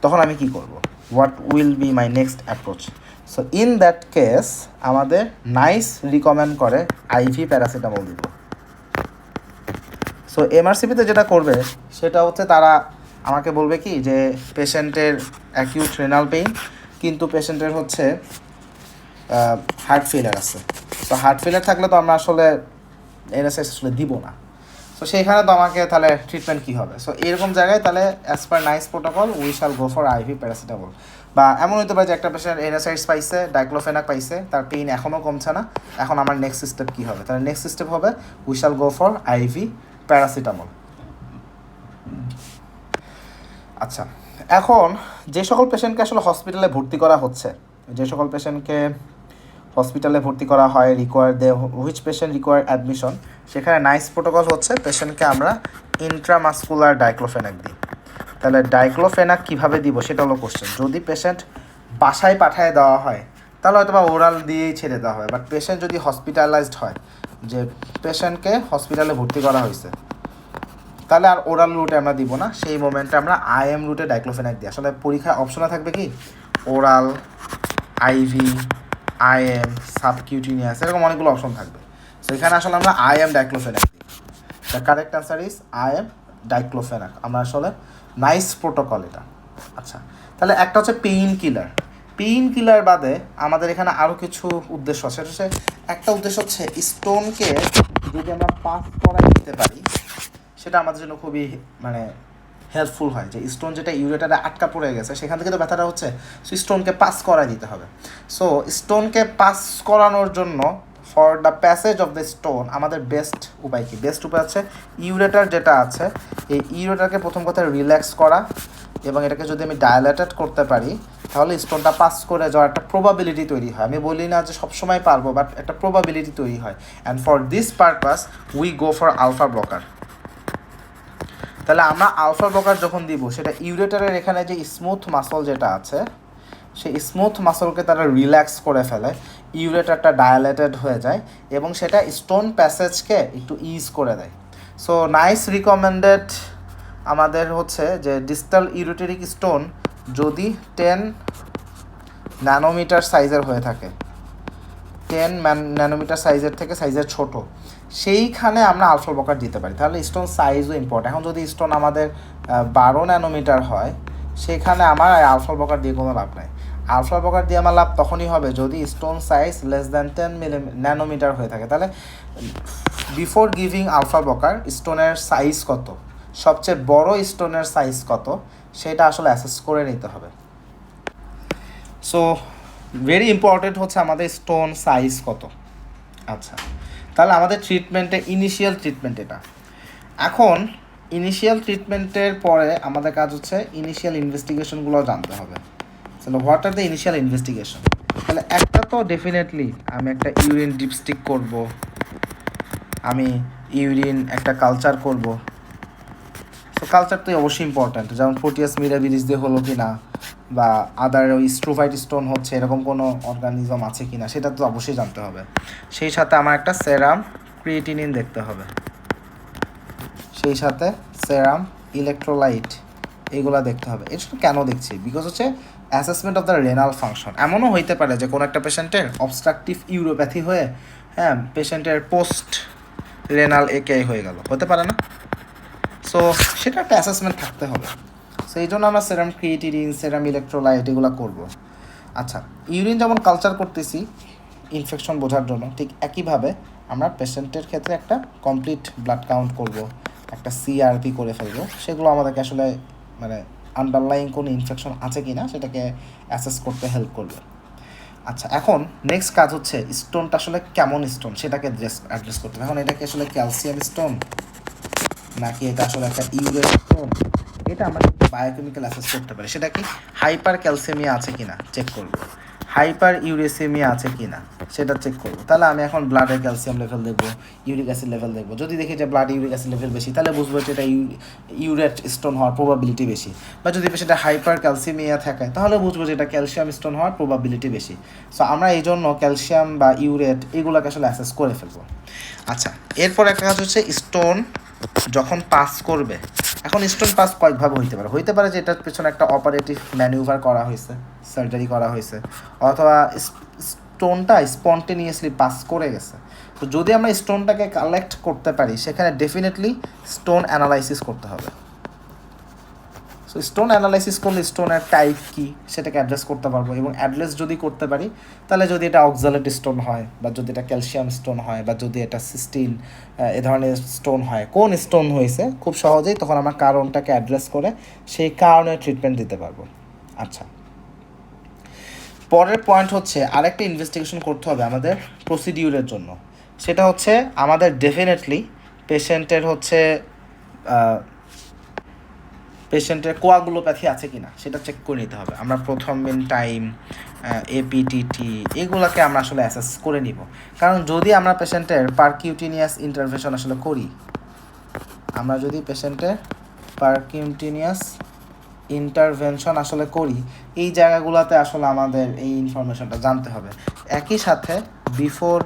তখন আমি কি করব? What will be my next approach? So in that case আমাদের নাইস রিকমেন্ড করে আইভি প্যারাসিটামল দিব। সো এমআরসিপিতে যেটা করবে সেটা হচ্ছে তারা আমাকে বলবে কি যে পেশেন্টের অ্যাকিউট রেনাল পেইন, কিন্তু পেশেন্টের হচ্ছে হার্ট ফেলিয়ার আছে। তো হার্ট ফেলিয়ার থাকলে তো আমরা আসলে এনএসআইডস আসলে দিব না। সো সেইখানে তো আমাকে তাহলে ট্রিটমেন্ট কী হবে? সো এরকম জায়গায় তাহলে as per nice protocol we শাল গো ফর আইভি প্যারাসিটামল। বা এমন হতে পারে যে একটা পেশেন্ট এনএসআইডস পাইছে, ডাইক্লোফেনাক পাইছে, তার পেইন এখনও কমছে না, এখন আমার নেক্সট স্টেপ কী হবে? তাহলে নেক্সট স্টেপ হবে উই শাল গো ফর আইভি প্যারাসিটামল। আচ্ছা, এখন যে সকল পেশেন্টকে আসলে হসপিটালে ভর্তি করা হচ্ছে, যে সকল পেশেন্টকে হসপিটালে ভর্তি করা হয়, হুইচ পেশেন্ট রিকোয়ার অ্যাডমিশন, সেখানে নাইস প্রোটোকল হচ্ছে পেশেন্টকে আমরা ইন্ট্রামাসকুলার ডাইক্লোফেনাক দিই। তাহলে ডাইক্লোফেনাক কীভাবে দিব সেটা হলো কোশ্চেন। যদি পেশেন্ট বাসায় পাঠিয়ে দেওয়া হয় তাহলে হয়তো বা ওরাল দিয়েই ছেড়ে দেওয়া হয়, বাট পেশেন্ট যদি হসপিটালাইজড হয়, যে পেশেন্টকে হসপিটালে ভর্তি করা হয়েছে, তাহলে আর ওরাল রুটে আমরা দিব না, সেই মোমেন্টে আমরা আইএম রুটে ডাইক্লোফেনাক দিই। আসলে পরীক্ষায় অপশনে থাকবে কি ওরাল, আইভি, আইএম, সাবকিউটিনিয়াস, এরকম অনেকগুলো অপশন থাকবে। সো এখানে আসলে আমরা আইএম ডাইক্লোফেনাক দিই। The correct answer is IM diclofenac. আমরা আসলে নাইস প্রোটোকল এটা। আচ্ছা, তাহলে একটা হচ্ছে পেইন কিলার বাদে আমাদের এখানে আরও কিছু উদ্দেশ্য আছে। সেটা হচ্ছে একটা উদ্দেশ্য হচ্ছে স্টোনকে যদি আমরা পাস করাই দিতে পারি, সেটা আমাদের জন্য খুবই মানে হেল্পফুল হয়। যে স্টোন যেটা ইউরেটারে আটকা পড়ে গেছে সেখান থেকে তো ব্যথাটা হচ্ছে, সো স্টোনকে পাস করাই দিতে হবে। সো স্টোনকে পাস করানোর জন্য for the passage of the stone আমাদের বেস্ট উপায় কি? বেস্ট উপায় আছে ইউরেটার যেটা আছে, এই ইউরেটারকে প্রথম কথা রিল্যাক্স করা, এবং এটাকে যদি আমি ডায়ালেটেড করতে পারি তাহলে স্টোনটা পাস করে যাওয়ার একটা প্রবাবিলিটি তৈরি হয়। আমি বলি না যে সবসময় পারবো, বাট একটা প্রবাবিলিটি তৈরি হয়। And for this purpose we go for alpha blocker. তাহলে আমরা আলফা ব্লকার যখন দিব, সেটা ইউরেটারের এখানে যে স্মুথ মাসল যেটা আছে, সেই স্মুথ মাসলকে তারা রিল্যাক্স করে ফেলে, ইউরেটারটা ডায়ালেটেড হয়ে যায় এবং সেটা স্টোন প্যাসেজকে একটু ইজ করে দেয়। সো নাইস রিকমেন্ডেড আমাদের হচ্ছে যে ডিস্টাল ইউরেটারিক স্টোন যদি 10 ন্যানোমিটার সাইজের হয়ে থাকে, 10 ন্যানোমিটার সাইজের থেকে সাইজের ছোট, সেইখানে আমরা আলফা ব্লকার দিতে পারি। তাহলে স্টোন সাইজও ইম্পর্টেন্ট। এখন যদি স্টোন আমাদের 12 ন্যানোমিটার হয়, সেখানে আমার আলফা ব্লকার দিয়ে কোনো লাভ নাই। আলফা ব্লকার দিয়ে আমার লাভ তখনই হবে যদি stone size less than 10 nanometer হয়ে থাকে। তাহলে বিফোর গিভিং আলফা ব্লকার স্টোনের সাইজ কত, সবচেয়ে বড় স্টোনের সাইজ কত, সেটা আসলে অ্যাসেস করে নিতে হবে। সো ভেরি ইম্পর্টেন্ট হচ্ছে আমাদের স্টোন সাইজ কত। আচ্ছা, তাহলে আমাদের ট্রিটমেন্টে ইনিশিয়াল ট্রিটমেন্ট এটা। এখন ইনিশিয়াল ট্রিটমেন্টের পরে আমাদের কাজ হচ্ছে ইনিশিয়াল ইনভেস্টিগেশনগুলো জানতে হবে। তাহলে what are the initial investigation? তাহলে একটা তো ডেফিনেটলি আমি একটা ইউরিন ডিপস্টিক করব, আমি ইউরিন একটা কালচার করব। তো কালচার তো অবশ্যই ইম্পর্ট্যান্ট, যেমন ফোর্টিয়াস মিরাবিলিস দিয়ে হলো কি না, বা আদার ওই স্ট্রোফাইট স্টোন হচ্ছে এরকম কোনো অর্গানিজম আছে কি না, সেটা তো অবশ্যই জানতে হবে। সেই সাথে আমার একটা সেরাম ক্রিয়েটিনিন দেখতে হবে, সেই সাথে সেরাম ইলেকট্রোলাইট এইগুলো দেখতে হবে। এটা কেন দেখছি? বিকজ হচ্ছে assessment of the renal function. এমনও হইতে পারে যে কোনো একটা পেশেন্টের অবস্ট্রাকটিভ ইউরোপ্যাথি হয়ে হ্যাঁ পেশেন্টের পোস্ট রেনাল একেআই হয়ে গেল, হতে পারে না? সো সেটা একটা অ্যাসেসমেন্ট থাকতে হবে। সো এই জন্য আমরা সেরাম ক্রিয়েটিনিন, সেরাম ইলেকট্রোলাইট এগুলো করবো। আচ্ছা, ইউরিন যেমন কালচার করতেছি ইনফেকশন বোঝার জন্য, ঠিক একইভাবে আমরা পেশেন্টের ক্ষেত্রে একটা কমপ্লিট ব্লাড কাউন্ট করব, একটা সিআরপি করে ফেলবো। সেগুলো আমাদেরকে আসলে মানে আন্ডারলাইং কোনো ইনফেকশন আছে কি না সেটাকে অ্যাসেস করতে হেল্প করবে। আচ্ছা, এখন নেক্সট কাজ হচ্ছে স্টোনটা আসলে কেমন স্টোন সেটাকে অ্যাড্রেস করতে হবে। এখন এটা কি আসলে ক্যালসিয়াম স্টোন নাকি এটা আসলে একটা ইউরেট স্টোন, এটা আমরা বায়োকেমিক্যাল অ্যাসেস করতে পারি। সেটা কি হাইপার ক্যালসিয়ামিয়া আছে কিনা চেক করব, হাইপার ইউরেসিমিয়া আছে কিনা সেটা চেক করব। তাহলে আমি এখন ব্লাডের ক্যালসিয়াম লেভেল দেখবো, ইউরিক অ্যাসিড লেভেল দেখবো। যদি দেখি যে ব্লাড ইউরিক অ্যাসিড লেভেল বেশি তাহলে বুঝবো যে এটা ইউরেট স্টোন হওয়ার প্রবাবিলিটি বেশি। বা যদি সেটা হাইপার ক্যালসিয়ামিয়া থাকে তাহলে বুঝবো যে এটা ক্যালসিয়াম স্টোন হওয়ার প্রবাবিলিটি বেশি। সো আমরা এই জন্য ক্যালসিয়াম বা ইউরেট এগুলোকে আসলে অ্যাসেস করে ফেলবো। আচ্ছা, এরপর একটা কাজ হচ্ছে স্টোন যখন পাস করবে। এখন স্টোন পাস কয়েকভাবে হইতে পারে যে এটার পেছনে একটা অপারেটিভ ম্যানিউভার করা হয়েছে, সার্জারি করা হয়েছে, অথবা স্টোনটা স্পন্টেনিয়াসলি পাস করে গেছে। তো যদি আমরা স্টোনটাকে কালেক্ট করতে পারি সেখানে ডেফিনেটলি স্টোন অ্যানালাইসিস করতে হবে। সো স্টোন অ্যানালাইসিস করলে স্টোনের টাইপ কী সেটাকে অ্যাড্রেস করতে পারবো, এবং অ্যাড্রেস যদি করতে পারি তাহলে যদি এটা অক্সালেট স্টোন হয়, বা যদি এটা ক্যালসিয়াম স্টোন হয়, বা যদি এটা সিস্টিন এ ধরনের স্টোন হয়, কোন স্টোন হয়েছে খুব সহজেই তখন আমরা কারণটাকে অ্যাড্রেস করে সেই কারণে ট্রিটমেন্ট দিতে পারবো। আচ্ছা, পরের পয়েন্ট হচ্ছে আরেকটা ইনভেস্টিগেশন করতে হবে আমাদের প্রসিডিউরের জন্য। সেটা হচ্ছে আমাদের ডেফিনেটলি পেশেন্টের কোয়াগুলোপ্যাথি আছে কি না সেটা চেক করে নিতে হবে। আমরা প্রথম মিন টাইম, এপিটিটি এগুলোকে আমরা আসলে অ্যাসেস করে নিব। কারণ যদি আমরা পেশেন্টের পারকিউটিনিয়াস ইন্টারভেনশন আসলে করি, এই জায়গাগুলোতে আসলে আমাদের এই ইনফরমেশনটা জানতে হবে। একই সাথে বিফোর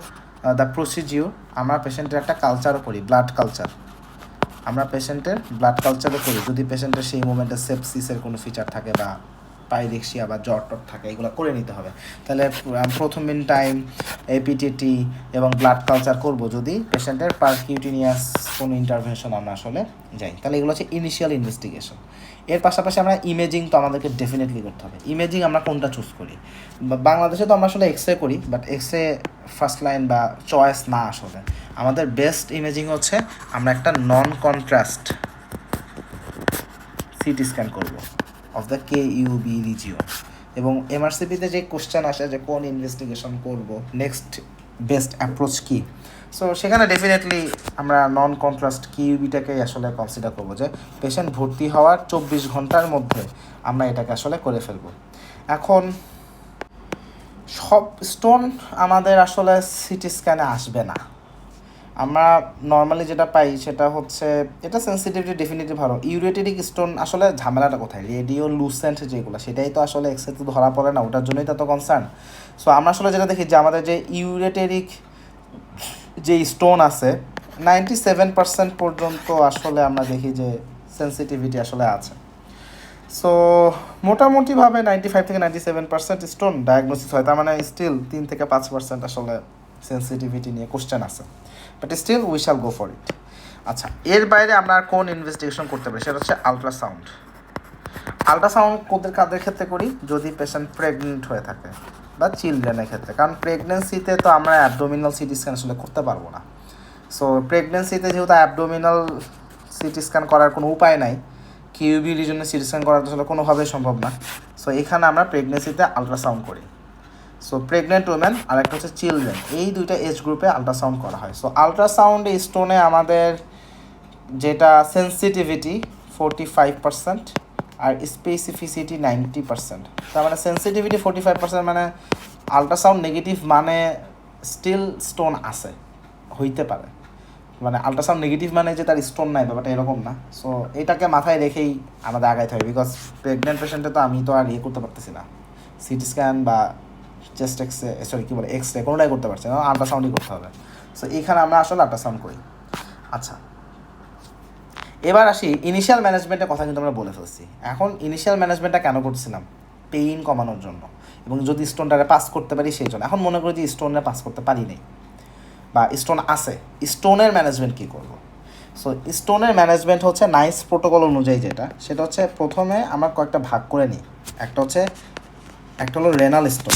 দ্য প্রসিডিউর আমরা পেশেন্টের একটা কালচারও করি, ব্লাড কালচার। আমরা পেশেন্টের ব্লাড কালচারও করি যদি পেশেন্টের সেই মোমেন্টে সেপসিসের কোনো ফিচার থাকে বা পাইরেক্সিয়া বা জ্বর টর থাকে, এগুলো করে নিতে হবে। তাহলে প্রথম মিন টাইম, এপিটিটি এবং ব্লাড কালচার করব যদি পেশেন্টের পারকিউটিনিয়াস কোনো ইন্টারভেনশন আমরা আসলে যাই। তাহলে এগুলো হচ্ছে ইনিশিয়াল ইনভেস্টিগেশন। এর পাশাপাশি আমরা ইমেজিং তো আমাদেরকে ডেফিনেটলি করতে হবে। ইমেজিং আমরা কোনটা চুজ করি? বাংলাদেশে তো আমরা আসলে এক্সরে করি, বাট এক্সরে ফার্স্ট লাইন বা চয়েস না। আসলে আমাদের বেস্ট ইমেজিং হচ্ছে আমরা একটা নন কন্ট্রাস্ট সিটি স্ক্যান করব অফ দ্য KUB রিজিয়ন। এবং MRCPতে যে কোশ্চেন আসে যে কোন ইনভেস্টিগেশন করব, নেক্সট বেস্ট অ্যাপ্রোচ কী, সো সেখানে ডেফিনেটলি আমরা নন কন্ট্রাস্ট কিউবিটাকেই আসলে কনসিডার করবো যে পেশেন্ট ভর্তি হওয়ার 24 ঘন্টার মধ্যে আমরা এটাকে আসলে করে ফেলবো। এখন সব স্টোন আমাদের আসলে সিটি স্ক্যানে আসবে না। আমরা নর্মালি যেটা পাই সেটা হচ্ছে এটা সেন্সিটিভিটি ডেফিনেটলি ভালো। ইউরেটেরিক স্টোন আসলে ঝামেলাটা কোথায়? রেডিও লুসেন্ট যেগুলো সেটাই তো আসলে এক্সরে তো ধরা পড়ে না, ওটার জন্যই তো কনসার্ন। সো আমরা আসলে যেটা দেখি যে আমাদের যে ইউরেটেরিক যে স্টোন আছে 97% পর্যন্ত আসলে আমরা দেখি যে সেন্সিটিভিটি আসলে আছে। সো মোটামুটিভাবে 95 থেকে 97% স্টোন ডায়াগনোসিস হয়। তার মানে স্টিল 3 থেকে 5% আসলে সেন্সিটিভিটি নিয়ে কোশ্চেন আছে, but still we shall go for it. আচ্ছা, এর বাইরে আমরা আর কোন ইনভেস্টিগেশন করতে পারি? সেটা হচ্ছে আলট্রাসাউন্ড। আলট্রাসাউন্ড কাদের ক্ষেত্রে করি? যদি পেশেন্ট প্রেগনেন্ট হয়ে থাকে বা চিলড্রেনের ক্ষেত্রে। কারণ প্রেগনেন্সিতে তো আমরা অ্যাবডোমিনাল সিটি স্ক্যান আসলে করতে পারবো না। সো প্রেগনেন্সিতে যেহেতু অ্যাবডোমিনাল সিটি স্ক্যান করার কোনো উপায় নাই, কিউবি রিজনে সিটি স্ক্যান করা আসলে কোনোভাবেই সম্ভব না। সো এখানে আমরা প্রেগনেন্সিতে আলট্রাসাউন্ড করি। সো প্রেগনেন্ট উমেন আর একটা হচ্ছে চিলড্রেন, এই দুইটা এজ গ্রুপে আলট্রাসাউন্ড করা হয়। সো আলট্রাসাউন্ড স্টোনে আমাদের যেটা সেন্সিটিভিটি 45% আর স্পেসিফিসিটি 90%। তার মানে সেন্সিটিভিটি 45% মানে আলট্রাসাউন্ড নেগেটিভ মানে স্টিল স্টোন আছে, হইতে পারে। মানে আলট্রাসাউন্ড নেগেটিভ মানে যে তার স্টোন নাই, ব্যাপারটা এরকম না। সো এটাকে মাথায় রেখেই আমাদের আগাইতে হবে, বিকজ প্রেগনেন্ট পেশেন্টে তো আমি তো আর করতে পারতেছি না, সিটি স্ক্যান বা চেস্ট এক্সরে কোনোটাই করতে পারছি না, আলট্রাসাউন্ডই করতে হবে। সো এখানে আমরা আসলে আলট্রাসাউন্ড করি। আচ্ছা, এবার আসি ইনিশিয়াল ম্যানেজমেন্টের কথা। কিন্তু আমরা বলে ফেলছি। এখন ইনিশিয়াল ম্যানেজমেন্টটা কেন করছিলাম? পেইন কমানোর জন্য, এবং যদি স্টোনটাকে পাস করতে পারি সেই জন্য। এখন মনে করি যে স্টোনে পাস করতে পারি নাই বা স্টোন আছে, স্টোনের ম্যানেজমেন্ট কী করব? সো স্টোনের ম্যানেজমেন্ট হচ্ছে নাইস প্রোটোকল অনুযায়ী যেটা, সেটা হচ্ছে প্রথমে আমরা কয়েকটা ভাগ করে নিই। একটা হলো রেনাল স্টোন,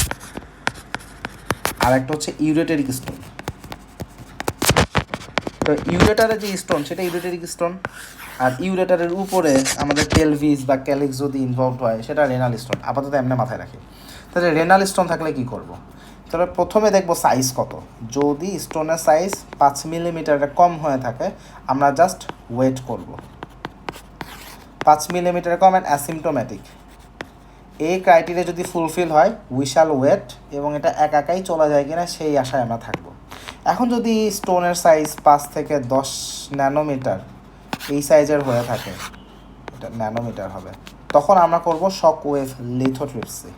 আর একটা হচ্ছে ইউরেটেরিক স্টোন। তো ইউরেটারের যে স্টোন সেটা ইউরেটেরিক স্টোন, আর ইউরেটারের উপরে আমাদের পেলভিস বা ক্যালিক্স যদি ইনভলভ হয় সেটা রেনাল স্টোন। আপাতত এমনি মাথায় রাখি। তাহলে রেনাল স্টোন থাকলে কী করব? তাহলে প্রথমে দেখবো সাইজ কত। যদি স্টোনের সাইজ 5 মিলিমিটারের কম হয়ে থাকে আমরা জাস্ট ওয়েট করব। 5 মিলিমিটার কম অ্যান্ড অ্যাসিমটোম্যাটিক, এই ক্রাইটেরিয়া যদি ফুলফিল হয় উই শ্যাল ওয়েট, এবং এটা একাই চলে যায় কিনা সেই আশায় আমরা থাকবো। এখন যদি স্টোনের সাইজ 5 থেকে 10 ন্যানোমিটার এই সাইজের হয়ে থাকে, এটা ন্যানোমিটার হবে, তখন আমরা করব শক ওয়েভ লিথোট্রিপসি।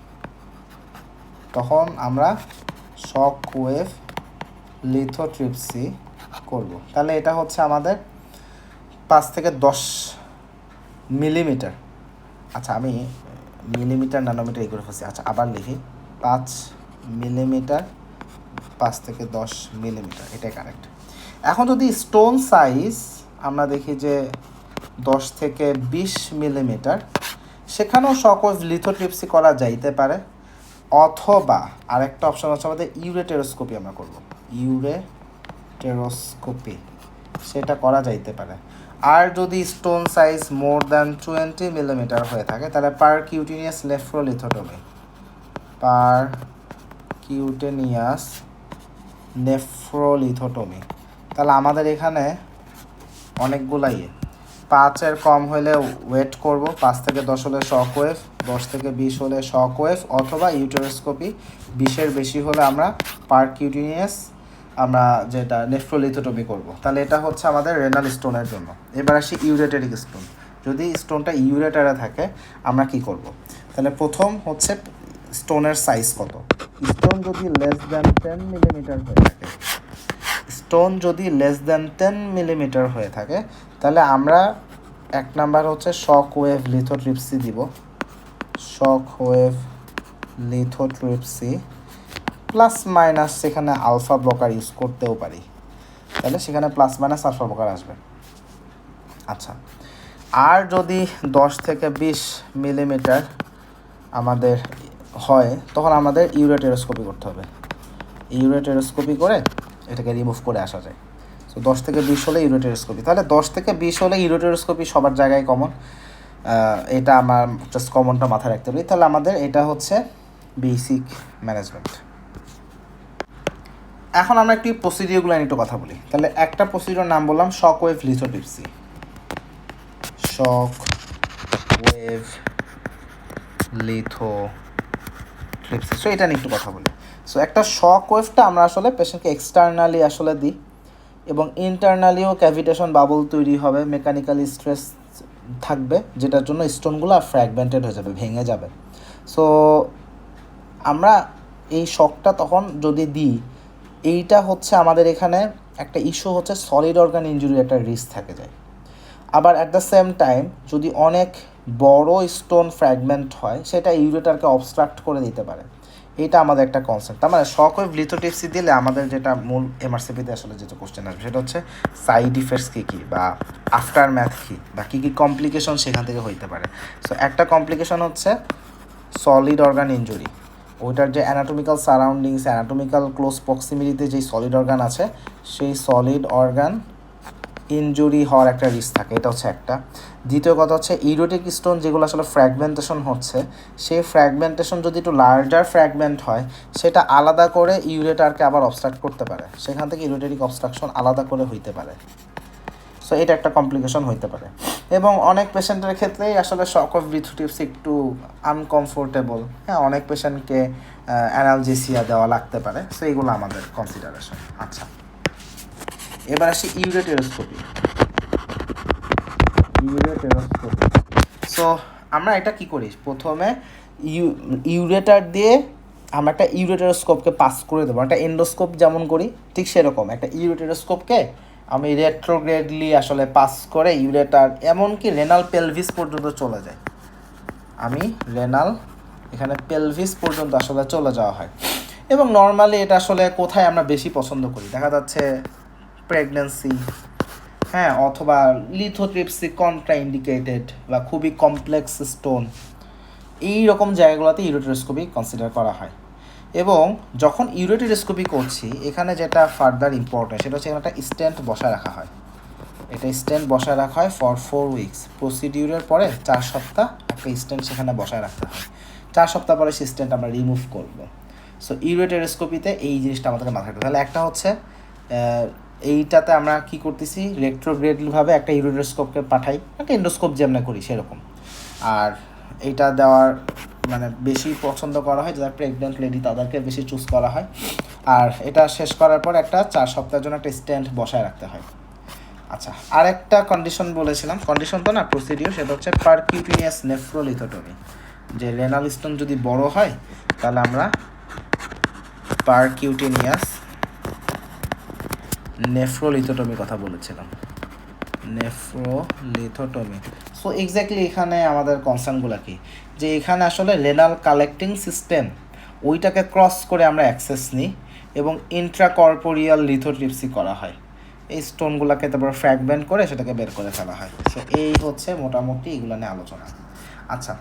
করব। তাহলে এটা হচ্ছে আমাদের 5 থেকে 10 মিলিমিটার। আচ্ছা, আমি মিলিমিটার ন্যানোমিটার এই করে ফেলছি। আচ্ছা, আবার লিখি, 5 মিলিমিটার, 5 থেকে 10 মিলিমিটার, এটাই কারেক্ট। এখন যদি স্টোন সাইজ আমরা দেখি যে 10 থেকে 20 মিলিমিটার, সেখানেও শকওয়েভ লিথোট্রিপসি করা যাইতে পারে, অথবা আরেকটা অপশন হচ্ছে আমাদের ইউরেটেরোস্কোপি আমরা করব। ইউরেটেরোস্কোপি সেটা করা যাইতে পারে। আর যদি stone size more than 20 millimetre হয়ে থাকে তাহলে পারকিউটেনিয়াস নেফ্রোলিথোটমি। তাহলে আমাদের এখানে অনেকগুলাই 5-এর কম হলে ওয়েট করব, 5 থেকে 10 হলে শকওয়েভ, 10 থেকে 20 হলে শকওয়েভ অথবা ইউটেরোস্কোপি, 20-এর বেশি হলে আমরা পারকিউটেনিয়াস আমরা যেটা নেফ্রোলিথোটমি করব। তাহলে এটা হচ্ছে আমাদের রেনাল স্টোনের জন্য। এবার আসি ইউরেটেরিক স্টোন। যদি স্টোনটা ইউরেটারে থাকে আমরা কি করব? তাহলে প্রথম হচ্ছে স্টোনের সাইজ কত। স্টোন যদি লেস দ্যান 10 মিলিমিটার হয়ে থাকে তাহলে আমরা 1 নাম্বার হচ্ছে শক ওয়েভ লিথোট্রিপসি দিব। Shock wave lithotripsy plus minus সেখানে আলফা ব্লকার ইউজ করতেও পারি, তাহলে সেখানে প্লাস মাইনাস আলফা ব্লকার আসবে। আচ্ছা, আর যদি 10 থেকে 20 মিলিমিটার আমাদের হয় তখন আমাদের ইউরেটেরোস্কোপি করতে হবে। ইউরেটেরোস্কোপি করে এটাকে রিমুভ করে আসা যায়। সো 10 থেকে 20 হলে ইউরেটেরোস্কোপি। তাহলে 10 থেকে 20 হলে ইউরেটেরোস্কোপি সবার জায়গায় কমন, এটা আমার জাস্ট কমনটা মাথায় রাখতে পারি। তাহলে আমাদের এটা হচ্ছে বেসিক ম্যানেজমেন্ট। এখন আমরা একটু প্রসিডিওরগুলো নিয়ে একটু কথা বলি। তাহলে একটা প্রসিডিওর নাম বললাম shock wave lithotripsy. Shock wave lithotripsy, so এটা নিয়ে একটু কথা বলি। সো একটা শক ওয়েভটা আমরা আসলে পেশেন্টকে এক্সটার্নালি আসলে দিই, এবং ইন্টারনালিও ক্যাভিটেশন বাবল তৈরি হবে, মেকানিক্যাল স্ট্রেস থাকবে, যেটার জন্য স্টোনগুলো ফ্র্যাগমেন্টেড হয়ে যাবে, ভেঙে যাবে। সো আমরা এই শকটা তখন যদি দিই, এইটা হচ্ছে আমাদের এখানে একটা ইস্যু হচ্ছে সলিড অর্গান ইনজুরির একটা রিস্ক থাকে যায়। আবার অ্যাট দ্য সেম টাইম যদি অনেক বড় স্টোন ফ্র্যাগমেন্ট হয় সেটা ইউরেটারকে অবস্ট্রাক্ট করে দিতে পারে। এটা আমাদের একটা কনসেপ্ট। তার মানে শক ওয়েভ লিথোট্রিপসি দিলে আমাদের যেটা মূল এমআরসিপিতে আসলে যেটা কোশ্চেন আসবে সেটা হচ্ছে সাইড ইফেক্টস কী কী, বা আফটার ম্যাথ কী, বা কী কী কমপ্লিকেশন সেখান থেকে হইতে পারে। সো একটা কমপ্লিকেশন হচ্ছে সলিড অর্গান ইনজুরি, ওইটার যে অ্যানাটমিক্যাল সারাউন্ডিংস, অ্যানাটমিক্যাল ক্লোজ প্রক্সিমিটিতে যেই সলিড অর্গান আছে সেই সলিড অর্গান ইনজুরি হওয়ার একটা রিস্ক থাকে, এটা হচ্ছে একটা। দ্বিতীয় কথা হচ্ছে ইউরেটিক স্টোন যেগুলো আসলে ফ্র্যাগমেন্টেশন হচ্ছে, সেই ফ্র্যাগমেন্টেশন যদি একটু লার্জার ফ্র্যাগমেন্ট হয় সেটা আলাদা করে ইউরেটারকে আবার অবস্ট্রাক্ট করতে পারে, সেখান থেকে ইউরেটেরিক অবস্ট্রাকশন আলাদা করে হইতে পারে। সো এটা একটা কমপ্লিকেশন হইতে পারে। এবং অনেক পেশেন্টের ক্ষেত্রেই আসলে শক ওয়েভ লিথোট্রিপসি একটু আনকমফোর্টেবল, হ্যাঁ, অনেক পেশেন্টকে অ্যানালজেসিয়া দেওয়া লাগতে পারে। সো এইগুলো আমাদের কনসিডারেশন। আচ্ছা, এবার আসি ইউরেটেরোস্কোপি। সো আমরা এটা কি করি, প্রথমে ইউরেটার দিয়ে আমরা একটা ইউরেটেরোস্কোপকে পাস করে দেবো। একটা এন্ডোস্কোপ যেমন করি ঠিক সেরকম একটা ইউরেটেরোস্কোপকে আমি রেট্রোগ্রেডলি আসলে পাস করে ইউরেটার এমনকি রেনাল পেলভিস পর্যন্ত চলে যায়। আমি রেনাল এখানে পেলভিস পর্যন্ত আসলে চলে যাওয়া হয়। এবং নর্মালি এটা আসলে কোথায় আমরা বেশি পছন্দ করি, দেখা যাচ্ছে প্রেগন্যান্সি, হ্যাঁ, অথবা লিথোট্রিপসি কন্ট্রা ইন্ডিকেটেড বা খুবই কমপ্লেক্স স্টোন, এই রকম জায়গাগুলোতে ইউরেটেরোস্কোপি কনসিডার করা হয়। এবং যখন ইউরেটেরোস্কোপি করছি এখানে যেটা ফার্দার ইম্পর্টেন্ট সেটা হচ্ছে একটা স্ট্যান্ড বসায় রাখা হয়। এটা স্ট্যান্ড বসায় রাখা হয় ফর 4 উইকস। প্রসিডিউরের পরে 4 সপ্তাহ একটা স্ট্যান্ড সেখানে বসায় রাখতে হয়। 4 সপ্তাহ পরে সেই স্ট্যান্ড আমরা রিমুভ করব। সো ইউরেটেরোস্কোপিতে এই জিনিসটা আমাদেরকে মাথায় রাখতে, তাহলে একটা হচ্ছে এইটাতে আমরা কি করতেছি, রেট্রোগ্রেডভাবে একটা ইউরেটেরোস্কোপকে পাঠাই, একটা এন্ডোস্কোপ যে আমরা করি সেরকম। আর এইটা দেওয়ার মানে বেশি পছন্দ করা হয় যারা প্রেগনেন্ট লেডি, তাদেরকে বেশি চুজ করা হয়। আর এটা শেষ করার পর একটা 4 সপ্তাহের জন্য একটা স্ট্যান্ড বসায় রাখতে হয়। আচ্ছা, আরেকটা কন্ডিশন বলেছিলাম, কন্ডিশন তো না প্রসিডিওর, সেটা হচ্ছে পারকিউটেনিয়াস নেফ্রোলিথোটমি। যে রেনাল স্টোন যদি বড় হয় তাহলে আমরা পারকিউটেনিয়াস নেফ্রোলিথোটমি কথা বলেছিলাম, নেফ্রোলিথোটমি। সো এক্স্যাক্টলি এখানে আমাদের কনসার্নগুলো কি, যে এখানে আসলে রেনাল কালেক্টিং সিস্টেম ওইটাকে ক্রস করে আমরা অ্যাক্সেস নিই এবং ইন্ট্রাকর্পোরিয়াল লিথোট্রিপসি করা হয়। এই স্টোনগুলোকে তারপর ফ্র্যাগমেন্ট করে সেটাকে বের করে ফেলা হয়। সো এই হচ্ছে মোটামুটি এগুলো নিয়ে আলোচনা। আচ্ছা,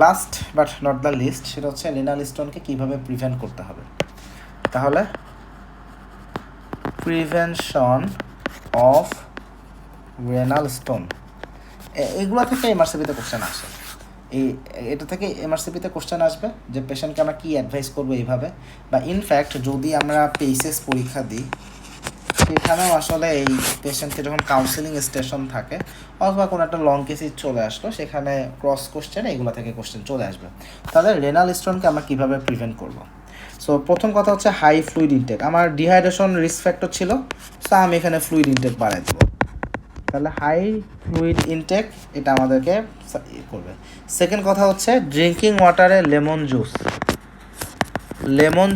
last but not the least, সেটা হচ্ছে রেনাল স্টোনকে কীভাবে প্রিভেন্ট করতে হবে। তাহলে প্রিভেনশন অফ রেনাল স্টোন, এগুলো থেকে এমআরসিপিতে কোশ্চেন আসে। এটা থেকে এমআরসিপিতে কোশ্চেন আসবে যে পেশেন্টকে আমরা কী অ্যাডভাইস করবো এইভাবে, বা ইনফ্যাক্ট যদি আমরা পেইসেস পরীক্ষা দিই সেখানেও আসলে এই পেশেন্টকে যখন কাউন্সেলিং স্টেশন থাকে অথবা কোনো একটা লং কেসই চলে আসলো সেখানে ক্রস কোশ্চেন এগুলো থেকে কোশ্চেন চলে আসবে। তাহলে রেনাল স্টোনকে আমরা কীভাবে প্রিভেন্ট করবো। সো প্রথম কথা হচ্ছে হাই ফ্লুইড ইনটেক। আমার ডিহাইড্রেশন রিস্ক ফ্যাক্টর ছিল, সো আমি এখানে ফ্লুইড ইনটেক বাড়াই দেবো। তাহলে হাই ফ্লুইড ইনটেক এটা আমাদেরকে করবে। সেকেন্ড কথা হচ্ছে ড্রিঙ্কিং ওয়াটারে লেমন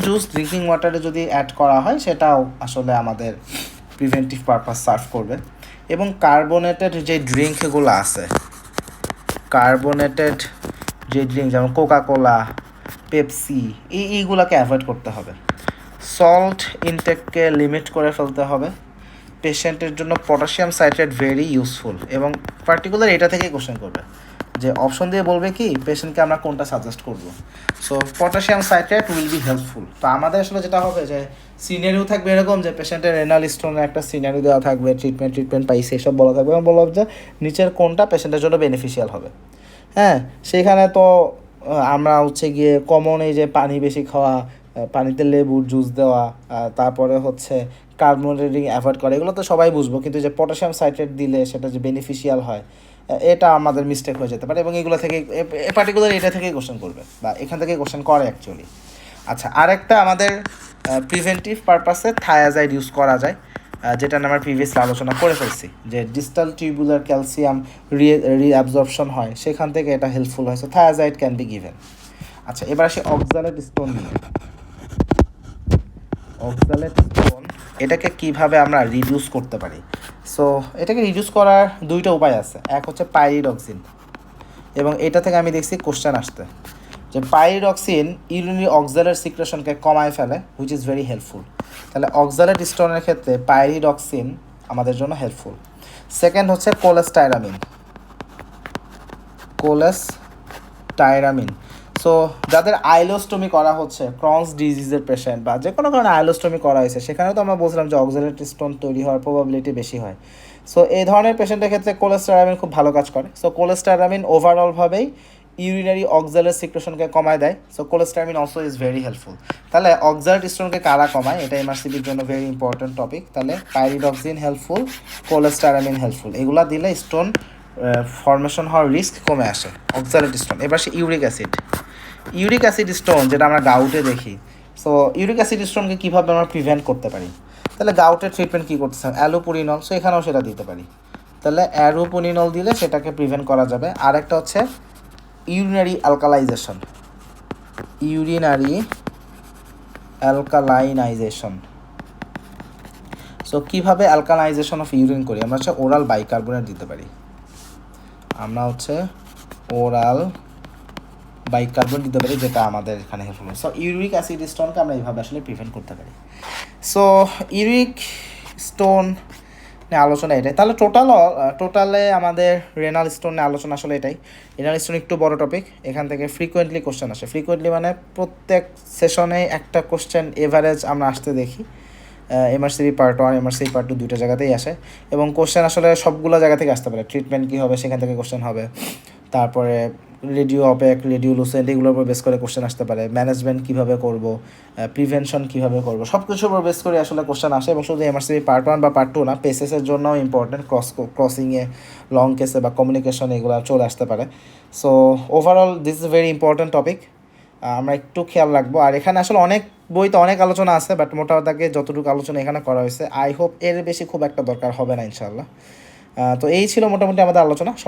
জুস ড্রিঙ্কিং ওয়াটারে যদি অ্যাড করা হয় সেটাও আসলে আমাদের প্রিভেন্টিভ পারপাস সার্ভ করবে। এবং কার্বোনেটেড যে ড্রিঙ্কগুলো আছে, কার্বোনেটেড যে ড্রিঙ্ক যেমন কোকাকোলা, পেপসি, এইগুলোকে অ্যাভয়েড করতে হবে। সল্ট ইনটেককে লিমিট করে ফেলতে হবে। পেশেন্টের জন্য পটাশিয়াম সাইট্রেট ভেরি ইউজফুল, এবং পার্টিকুলার এটা থেকেই কোশ্চেন করবে যে অপশন দিয়ে বলবে কি পেশেন্টকে আমরা কোনটা সাজেস্ট করব। So potassium citrate will be helpful. তো আমাদের আসলে যেটা হবে যে সিনারিও থাকবে এরকম যে পেশেন্টের রেনাল স্টোনের একটা সিনারিও দেওয়া থাকবে, ট্রিটমেন্ট পাইছে এসব বলা থাকবে, এবং বলা হবে যে নিচের কোনটা পেশেন্টের জন্য বেনিফিশিয়াল হবে। হ্যাঁ, সেখানে তো আমরা হচ্ছে গিয়ে কমন এই যে পানি বেশি খাওয়া, পানিতে লেবুর জুস দেওয়া, তারপরে হচ্ছে কার্বোনেটিং অ্যাভয়েড করা, এগুলো তো সবাই বুঝবো, কিন্তু যে পটাশিয়াম সাইট্রেট দিলে সেটা যে বেনিফিশিয়াল হয় এটা আমাদের মিস্টেক হয়ে যেতে পারে, এবং এগুলো থেকে পার্টিকুলার এটা থেকেই কোশ্চেন করবে বা এখান থেকেই কোশ্চেন করে অ্যাকচুয়ালি। আচ্ছা, আরেকটা আমাদের প্রিভেন্টিভ পারপাসে থায়াজাইড ইউজ করা যায়, যেটা আমরা প্রিভিয়াসলি আলোচনা করে ফেলছি, যে ডিস্টাল টিউবুলার ক্যালসিয়াম রিঅ্যাবজর্পশন হয়, সেখান থেকে এটা হেল্পফুল হয়। So thiazide can be given. আচ্ছা, এবার আসি অক্সালেট স্টোন নিয়ে। অক্সালেট স্টোন এটাকে কিভাবে আমরা রিডিউস করতে পারি। সো এটাকে রিডিউস করার দুইটা উপায় আছে। এক হচ্ছে পাইরিডক্সিন, এবং এটা থেকে আমি দেখছি কোশ্চেন আসতে যে পাইরিডক্সিন ইউরিনারি অক্সালেট সিক্রেশনকে কমায় ফেলে, হুইচ ইজ ভেরি হেল্পফুল। তাহলে অক্সালেট স্টোনের ক্ষেত্রে পাইরিডক্সিন আমাদের জন্য হেল্পফুল। সেকেন্ড হচ্ছে কোলেস্টাইরামিন। সো যাদের আইলোস্টমি করা হচ্ছে, ক্রনস ডিজিজের পেশেন্ট বা যে কোনো কারণে আইলোস্টমি করা হয়েছে, সেখানে তো আমরা বলছিলাম যে অক্সালেট স্টোন তৈরি হওয়ার প্রবাবিলিটি বেশি হয়। সো এই ধরনের পেশেন্টের ক্ষেত্রে কোলেস্টাইরামিন খুব ভালো কাজ করে। সো কোলেস্টাইরামিন ওভারঅলভাবেই ইউরিনারি অক্সালেট সিক্রেশনকে কমায় দেয়। So cholestyramine also is very helpful. তাহলে অক্সালেট স্টোনকে কারা কমায়, এটা এমআরসিপির জন্য ভেরি ইম্পর্টেন্ট টপিক। তাহলে পাইরিডক্সিন হেল্পফুল, কোলেস্টাইরামিন হেল্পফুল, এগুলা দিলে স্টোন ফর্মেশন হওয়ার রিস্ক কমে আসে অক্সালেট স্টোন। এবার সে ইউরিক অ্যাসিড স্টোন যেটা আমরা গাউটে দেখি। সো ইউরিক অ্যাসিড স্টোনকে কীভাবে আমরা প্রিভেন্ট করতে পারি, তাহলে গাউটের ট্রিটমেন্ট কী করতে চান, অ্যালোপুরিনল, সো এখানেও সেটা দিতে পারি। তাহলে অ্যালোপুরিনল দিলে সেটাকে প্রিভেন্ট করা যাবে। আর একটা হচ্ছে ইউরিনারি অ্যালকালাইনাইজেশন। সো কীভাবে অ্যালকালাইজেশন অফ ইউরিন করি, আমরা হচ্ছে ওরাল বাইকার্বনেট দিতে পারি। আমরা হচ্ছে ওরাল বাইকার্বন দিতে পারি, যেটা আমাদের এখানে হেল্পফুল। সো ইউরিক অ্যাসিড স্টোনকে আমরা এইভাবে আসলে প্রিভেন্ট করতে পারি। সো ইউরিক স্টোন নিয়ে আলোচনা এটাই। তাহলে টোটালে আমাদের রেনাল স্টোন নিয়ে আলোচনা আসলে এটাই। রেনাল স্টোন একটু বড় টপিক, এখান থেকে ফ্রিকোয়েন্টলি কোশ্চেন আসে। ফ্রিকোয়েন্টলি মানে প্রত্যেক সেশনে একটা কোশ্চেন এভারেজ আমরা আসতে দেখি। এমআরসিবি পার্ট 1 এমআরসিবি পার্ট 2 দুইটা জায়গাতেই আসে, এবং কোশ্চেন আসলে সবগুলো জায়গা থেকে আসতে পারে। ট্রিটমেন্ট কী হবে সেখান থেকে কোশ্চেন হবে, তারপরে রেডিও অপেক, রেডিও লুসেন্ট, এগুলোর উপর বেস করে কোশ্চেন আসতে পারে। ম্যানেজমেন্ট কীভাবে করব, প্রিভেনশন কীভাবে করব, সব কিছুর উপর বেস করে আসলে কোশ্চেন আসে। এবং শুধু এমআরসিবি পার্ট 1 বা পার্ট 2 না, পেসেসের জন্যও ইম্পর্টেন্ট, ক্রসিংয়ে, লং কেসে বা কমিউনিকেশন এগুলো চলে আসতে পারে। So overall this is a very important topic, আমরা একটু খেয়াল রাখবো। আর এখানে আসলে অনেক বইতে অনেক আলোচনা আছে, বাট মোটা দাগে যতটুকু আলোচনা এখানে করা হয়েছে, আই হোপ এর বেশি খুব একটা দরকার হবে না ইনশাআল্লাহ। তো এই ছিল মোটামুটি আমাদের আলোচনা।